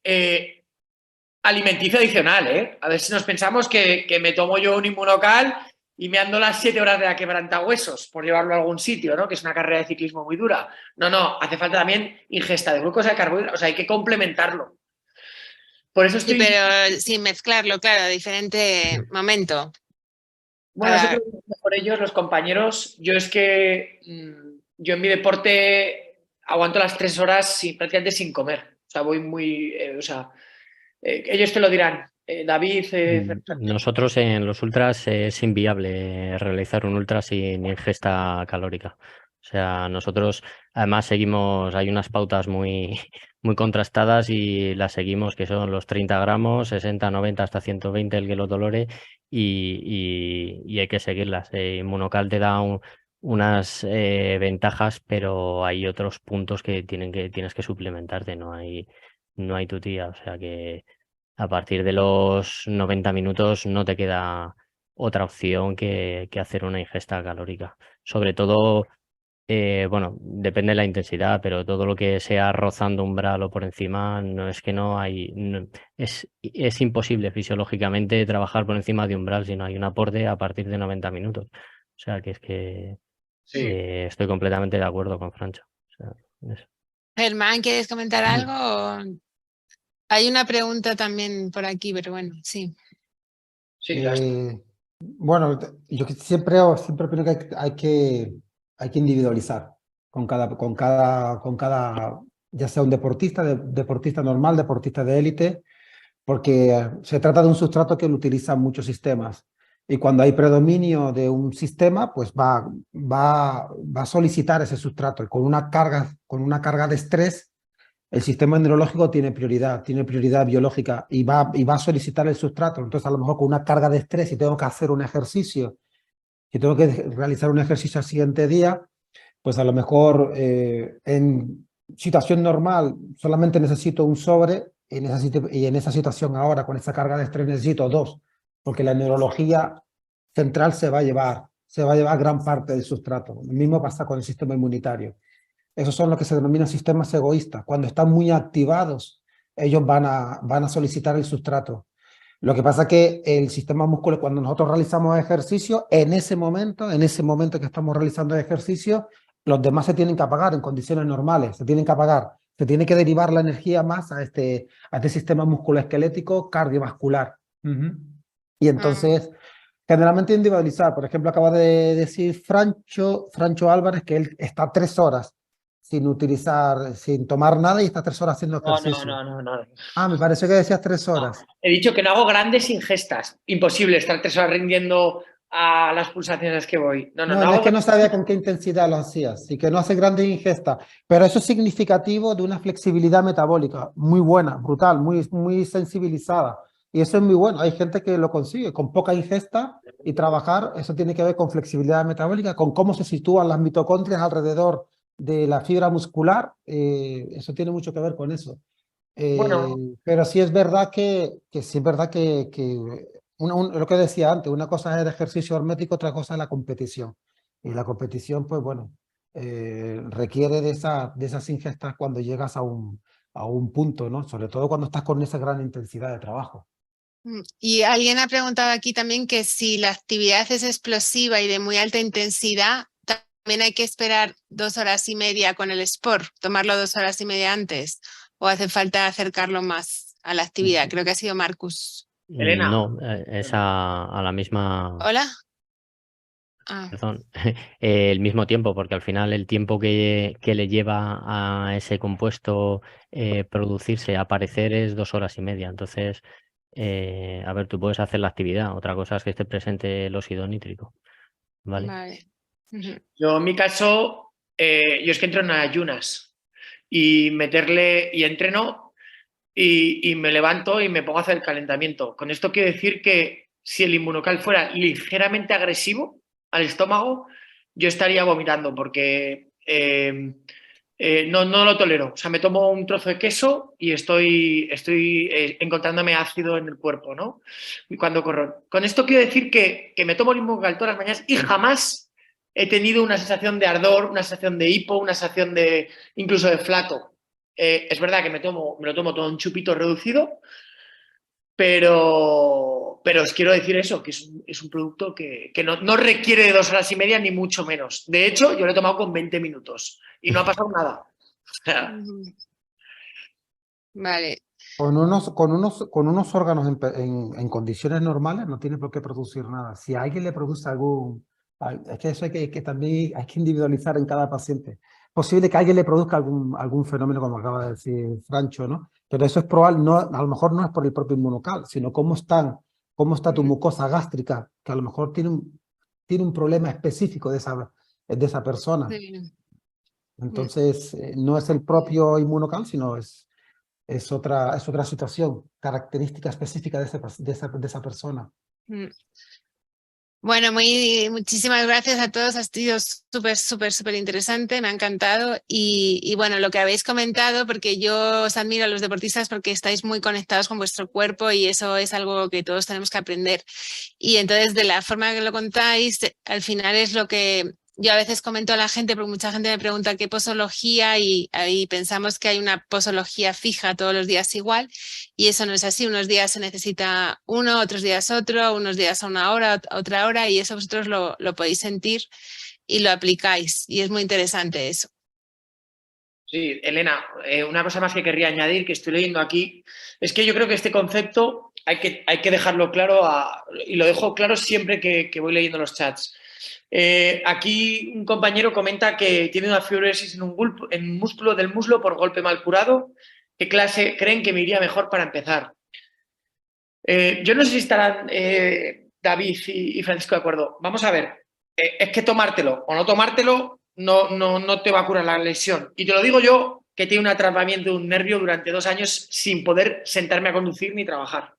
alimenticio adicional. A ver si nos pensamos que me tomo yo un inmunocal y me ando las 7 horas de la quebrantahuesos por llevarlo a algún sitio, ¿no? Que es una carrera de ciclismo muy dura. No, hace falta también ingesta de glucosa y carbohidratos, o sea, hay que complementarlo. Por eso estoy... Sí, pero sin mezclarlo, claro, diferente momento. Bueno, eso creo que es mejor ellos, los compañeros. Yo es que yo en mi deporte aguanto las 3 horas prácticamente sin comer. O sea, voy muy... ellos te lo dirán. David... Nosotros en los ultras es inviable realizar un ultra sin ingesta calórica. O sea, nosotros además seguimos, hay unas pautas muy, muy contrastadas y las seguimos, que son los 30 gramos, 60, 90 hasta 120 el kilodolore y hay que seguirlas. Inmunocal te da unas ventajas, pero hay otros puntos que tienes que suplementarte, no hay tu tía. O sea que a partir de los 90 minutos no te queda otra opción que hacer una ingesta calórica. Sobre todo, bueno, depende de la intensidad, pero todo lo que sea rozando umbral o por encima, no es que no hay, es imposible fisiológicamente trabajar por encima de umbral si no hay un aporte a partir de 90 minutos. O sea que es que Sí. estoy completamente de acuerdo con Francho. O sea, eso. Germán, ¿quieres comentar algo? Hay una pregunta también por aquí, pero bueno, sí. Sí, Bueno, yo siempre opino que hay que individualizar con cada, ya sea un deportista normal, deportista de élite, porque se trata de un sustrato que lo utilizan muchos sistemas. Y cuando hay predominio de un sistema, pues va a solicitar ese sustrato. Y con una carga de estrés, el sistema neurológico tiene prioridad biológica y va a solicitar el sustrato. Entonces, a lo mejor con una carga de estrés, si tengo que hacer un ejercicio, si tengo que realizar un ejercicio al siguiente día, pues a lo mejor en situación normal solamente necesito un sobre y en esa situación ahora, con esa carga de estrés, necesito 2, porque la neurología central se va a llevar gran parte del sustrato. Lo mismo pasa con el sistema inmunitario. Esos son los que se denominan sistemas egoístas. Cuando están muy activados, ellos van a solicitar el sustrato. Lo que pasa es que el sistema muscular, cuando nosotros realizamos ejercicio, en ese momento que estamos realizando ejercicio, los demás se tienen que apagar en condiciones normales, se tienen que apagar. Se tiene que derivar la energía más a este sistema musculoesquelético cardiovascular. Y entonces, generalmente individualizar. Por ejemplo, acaba de decir Francho Álvarez que él está 3 horas sin tomar nada y está 3 horas haciendo ejercicio. No. Ah, me pareció que decías 3 horas. He dicho que no hago grandes ingestas. Imposible estar 3 horas rindiendo a las pulsaciones que voy. No, es que no sabía con qué intensidad lo hacías y que no hace grandes ingestas, pero eso es significativo de una flexibilidad metabólica muy buena, brutal, muy sensibilizada. Y eso es muy bueno. Hay gente que lo consigue con poca ingesta y trabajar. Eso tiene que ver con flexibilidad metabólica, con cómo se sitúan las mitocondrias alrededor de la fibra muscular. Eso tiene mucho que ver con eso. Bueno, Pero sí es verdad sí es verdad lo que decía antes, una cosa es el ejercicio hermético, otra cosa es la competición. Y la competición, pues bueno, requiere de esas ingestas cuando llegas a un punto, ¿no? Sobre todo cuando estás con esa gran intensidad de trabajo. Y alguien ha preguntado aquí también que si la actividad es explosiva y de muy alta intensidad, también hay que esperar 2 horas y media con el Sport, tomarlo 2 horas y media antes, o hace falta acercarlo más a la actividad. Creo que ha sido Marcus. Elena. No, es a la misma, ¿Hola? Ah, perdón, el mismo tiempo, porque al final el tiempo que le lleva a ese compuesto producirse, aparecer es 2 horas y media. Entonces, a ver, tú puedes hacer la actividad. Otra cosa es que esté presente el óxido nítrico. ¿Vale? vale. Ujú. Yo en mi caso, yo es que entro en ayunas y entreno y me levanto y me pongo a hacer el calentamiento. Con esto quiero decir que si el inmunocal fuera ligeramente agresivo al estómago, yo estaría vomitando porque no lo tolero. O sea, me tomo un trozo de queso y estoy encontrándome ácido en el cuerpo, ¿no? Y cuando corro. Con esto quiero decir que me tomo el inmunocal todas las mañanas y jamás he tenido una sensación de ardor, una sensación de hipo, una sensación de incluso de flato. Es verdad que me lo tomo todo un chupito reducido, pero os quiero decir eso, que es un producto que no requiere de 2 horas y media ni mucho menos. De hecho, yo lo he tomado con 20 minutos y no ha pasado nada. O sea, Ujú. Vale. Con unos órganos en condiciones normales no tiene por qué producir nada. Si a alguien le produce es que eso que también hay que individualizar en cada paciente. Posible que a alguien le produzca algún fenómeno, como acaba de decir Francho, ¿no? Pero eso es probable, no, a lo mejor no es por el propio inmunocal, sino cómo está tu mucosa gástrica, que a lo mejor tiene un problema específico de esa persona. Sí. Entonces, no es el propio inmunocal, sino es otra situación, característica específica de esa persona. Mm. Bueno, muchísimas gracias a todos. Ha sido súper interesante. Me ha encantado. Y bueno, lo que habéis comentado, porque yo os admiro a los deportistas porque estáis muy conectados con vuestro cuerpo y eso es algo que todos tenemos que aprender. Y entonces, de la forma que lo contáis, al final es lo que yo a veces comento a la gente, porque mucha gente me pregunta qué posología y ahí pensamos que hay una posología fija todos los días igual y eso no es así. Unos días se necesita uno, otros días otro, unos días a una hora, a otra hora y eso vosotros lo podéis sentir y lo aplicáis y es muy interesante eso. sí, Elena, una cosa más que querría añadir, que estoy leyendo aquí, es que yo creo que este concepto hay que dejarlo claro y lo dejo claro siempre que voy leyendo los chats. Aquí un compañero comenta que tiene una fibrosis en un músculo del muslo por golpe mal curado. ¿Qué clase creen que me iría mejor para empezar? Yo no sé si estarán David y Francisco de acuerdo. Vamos a ver, es que tomártelo o no tomártelo no te va a curar la lesión. Y te lo digo yo, que tiene un atrapamiento de un nervio durante 2 años sin poder sentarme a conducir ni trabajar.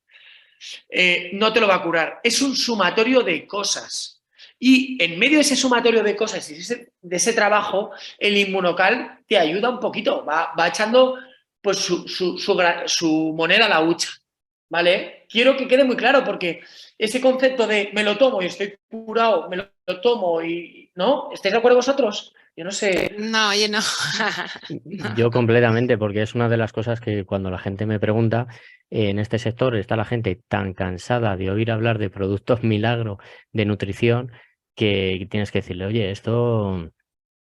No te lo va a curar. Es un sumatorio de cosas. Y en medio de ese sumatorio de cosas y de ese trabajo, el inmunocal te ayuda un poquito, va echando pues su moneda a la hucha. ¿Vale? Quiero que quede muy claro porque ese concepto de me lo tomo y estoy curado, me lo tomo y... ¿No? ¿Estáis de acuerdo vosotros? Yo no sé. No, yo no. Yo completamente, porque es una de las cosas que cuando la gente me pregunta, en este sector está la gente tan cansada de oír hablar de productos milagro de nutrición que tienes que decirle, oye, esto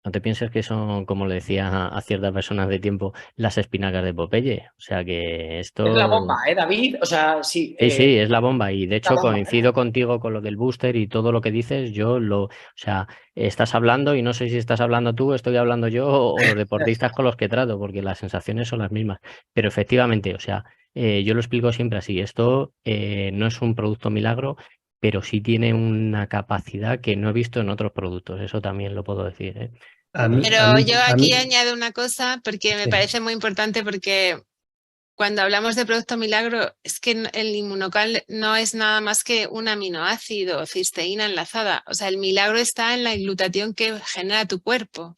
no te pienses que son, como le decía a ciertas personas de tiempo, las espinacas de Popeye. O sea que Es la esto... bomba, David? O sea, sí. Sí, sí, es la bomba y de La hecho bomba, coincido contigo con lo del booster y todo lo que dices, o sea, estás hablando y no sé si estás hablando tú, estoy hablando yo o los deportistas con los que trato, porque las sensaciones son las mismas, pero efectivamente, o sea, yo lo explico siempre así, esto no es un producto milagro, pero sí tiene una capacidad que no he visto en otros productos, eso también lo puedo decir, ¿eh? Pero yo aquí añado una cosa porque me sí. parece muy importante porque cuando hablamos de producto milagro, es que el inmunocal no es nada más que un aminoácido, cisteína enlazada. O sea, el milagro está en la glutatión que genera tu cuerpo.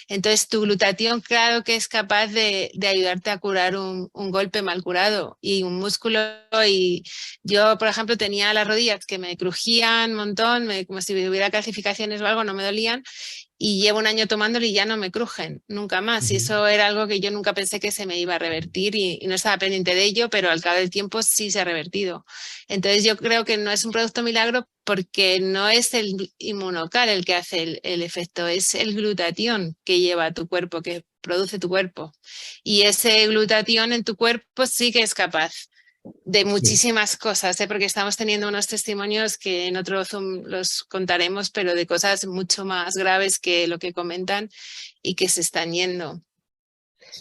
Entonces, tu glutatión, claro que es capaz de ayudarte a curar un golpe mal curado y un músculo. Y yo, por ejemplo, tenía las rodillas que me crujían un montón, como si hubiera calcificaciones o algo, no me dolían. Y llevo un año tomándolo y ya no me crujen, nunca más. Y eso era algo que yo nunca pensé que se me iba a revertir y no estaba pendiente de ello, pero al cabo del tiempo sí se ha revertido. Entonces yo creo que no es un producto milagro porque no es el inmunocal el que hace el efecto, es el glutatión que lleva a tu cuerpo, que produce tu cuerpo. Y ese glutatión en tu cuerpo sí que es capaz de muchísimas cosas, porque estamos teniendo unos testimonios que en otro Zoom los contaremos, pero de cosas mucho más graves que lo que comentan y que se están yendo.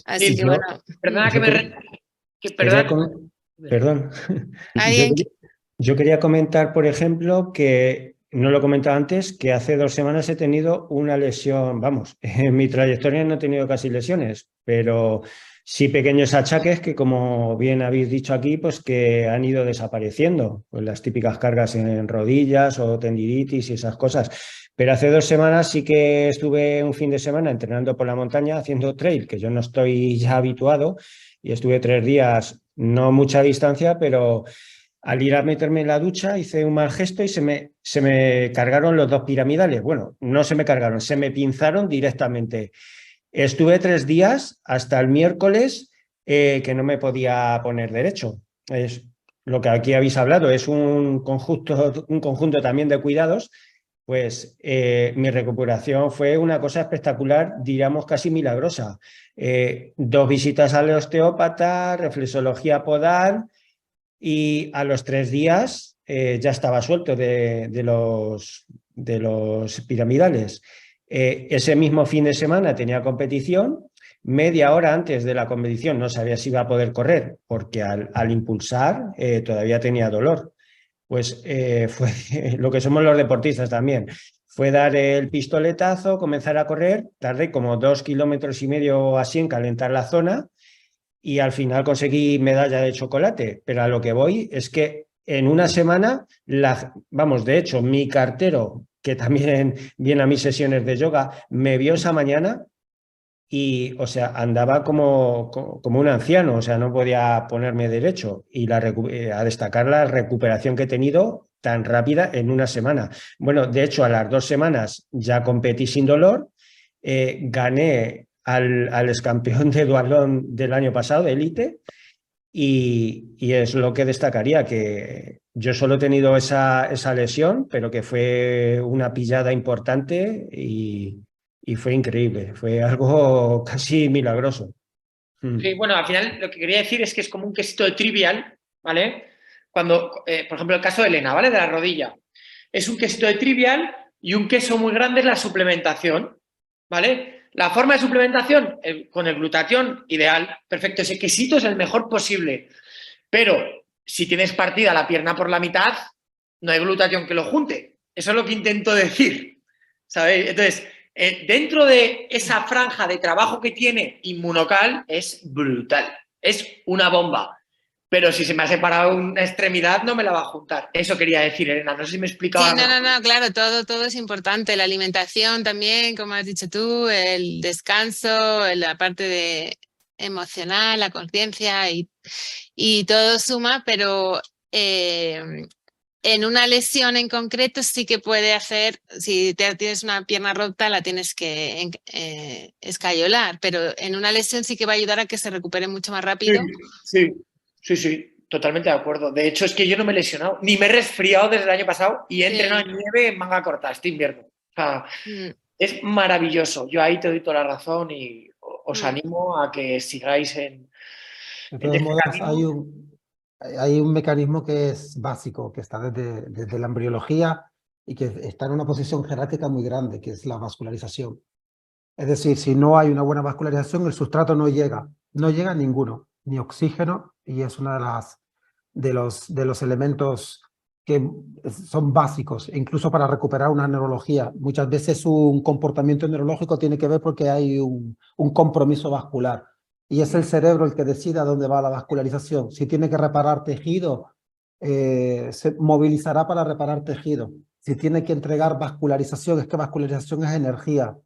Así Sí, que yo- bueno. Perdona que Yo me... que- quería perdona. Perdón. ¿Alguien? Yo quería comentar, por ejemplo, que no lo he comentado antes, que hace 2 semanas he tenido una lesión, vamos, en mi trayectoria no he tenido casi lesiones, pero sí pequeños achaques que, como bien habéis dicho aquí, pues que han ido desapareciendo, pues las típicas cargas en rodillas o tendinitis y esas cosas. Pero hace 2 semanas sí que estuve un fin de semana entrenando por la montaña haciendo trail, que yo no estoy ya habituado, y estuve 3 días, no mucha distancia, pero al ir a meterme en la ducha hice un mal gesto y se me cargaron los 2 piramidales. Bueno, no se me cargaron, se me pinzaron directamente. Estuve 3 días hasta el miércoles que no me podía poner derecho. Es lo que aquí habéis hablado, es un conjunto también de cuidados. Pues mi recuperación fue una cosa espectacular, diríamos casi milagrosa. 2 visitas al osteópata, reflexología podal, y a los 3 días ya estaba suelto de los piramidales. Ese mismo fin de semana tenía competición. Media hora antes de la competición no sabía si iba a poder correr porque al impulsar todavía tenía dolor. Pues fue lo que somos los deportistas también. Fue dar el pistoletazo, comenzar a correr. Tardé como 2,5 kilómetros así en calentar la zona y al final conseguí medalla de chocolate. Pero a lo que voy es que en una semana, vamos, de hecho, mi cartero, que también viene a mis sesiones de yoga, me vio esa mañana y, o sea, andaba como un anciano, o sea, no podía ponerme derecho. Y a destacar la recuperación que he tenido tan rápida en una semana. Bueno, de hecho, a las 2 semanas ya competí sin dolor, gané al excampeón de duatlón del año pasado, de élite, y es lo que destacaría, que yo solo he tenido esa lesión, pero que fue una pillada importante y fue increíble, fue algo casi milagroso. Sí, bueno, al final lo que quería decir es que es como un quesito de trivial, ¿vale? Cuando, por ejemplo, el caso de Elena, ¿vale? De la rodilla. Es un quesito de trivial y un queso muy grande es la suplementación, ¿vale? La forma de suplementación con el glutatión, ideal, perfecto. Ese quesito es el mejor posible. Pero si tienes partida la pierna por la mitad, no hay glutatión que lo junte. Eso es lo que intento decir, ¿sabéis? Entonces, dentro de esa franja de trabajo que tiene Inmunocal es brutal, es una bomba. Pero si se me ha separado una extremidad, no me la va a juntar. Eso quería decir, Elena. No sé si me explicaba. Sí, no, claro, todo es importante. La alimentación también, como has dicho tú, el descanso, la parte emocional, la conciencia y todo suma, pero en una lesión en concreto sí que puede hacer, si tienes una pierna rota la tienes que escayolar, pero en una lesión sí que va a ayudar a que se recupere mucho más rápido. Sí, totalmente de acuerdo. De hecho, es que yo no me he lesionado, ni me he resfriado desde el año pasado y he entrenado en nieve en manga corta este invierno. O sea, es maravilloso. Yo ahí te doy toda la razón y os animo a que sigáis en De todos modos, hay un mecanismo que es básico, que está desde la embriología y que está en una posición jerárquica muy grande, que es la vascularización. Es decir, si no hay una buena vascularización, el sustrato no llega ninguno, ni oxígeno, y es una de los elementos que son básicos, incluso para recuperar una neurología. Muchas veces un comportamiento neurológico tiene que ver porque hay un compromiso vascular. y es el cerebro el que decide a dónde va la vascularización. Si tiene que reparar tejido, se movilizará para reparar tejido. Si tiene que entregar vascularización, es que vascularización es energía.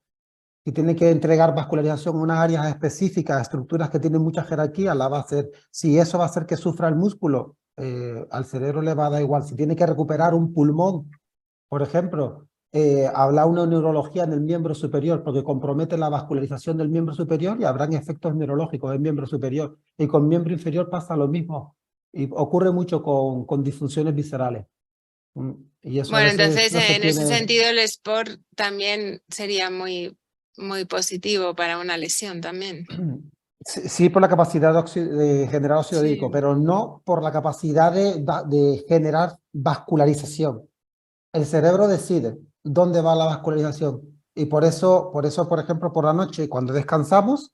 Si tiene que entregar vascularización a unas áreas específicas, estructuras que tienen mucha jerarquía, la va a hacer. Si eso va a hacer que sufra el músculo, al cerebro le va a dar igual. Si tiene que recuperar un pulmón, por ejemplo, habrá una neurología en el miembro superior porque compromete la vascularización del miembro superior y habrán efectos neurológicos del miembro superior. Y con miembro inferior pasa lo mismo. Y ocurre mucho con disfunciones viscerales. Y eso a Bueno, veces entonces no se en ese tiene... sentido el sport también sería muy positivo para una lesión también. Sí, sí, por la capacidad de generar óxido Sí. nítrico, pero no por la capacidad de generar vascularización. El cerebro decide dónde va la vascularización y por eso, por ejemplo, por la noche, cuando descansamos,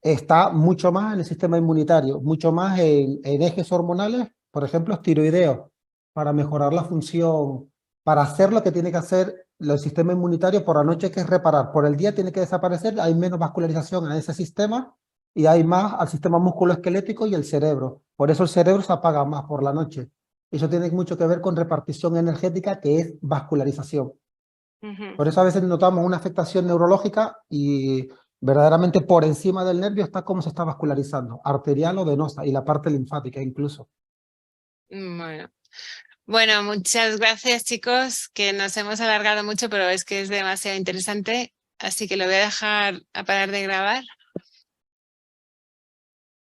está mucho más en el sistema inmunitario, mucho más en ejes hormonales, por ejemplo, tiroideos, para mejorar la función, para hacer lo que tiene que hacer el sistema inmunitario por la noche, que es reparar. Por el día tiene que desaparecer, hay menos vascularización a ese sistema y hay más al sistema musculoesquelético y el cerebro. Por eso el cerebro se apaga más por la noche. Eso tiene mucho que ver con repartición energética, que es vascularización. Ujú. Por eso a veces notamos una afectación neurológica y verdaderamente por encima del nervio está cómo se está vascularizando, arterial o venosa, y la parte linfática incluso. Bueno, muchas gracias, chicos, que nos hemos alargado mucho, pero es que es demasiado interesante, así que lo voy a dejar a parar de grabar.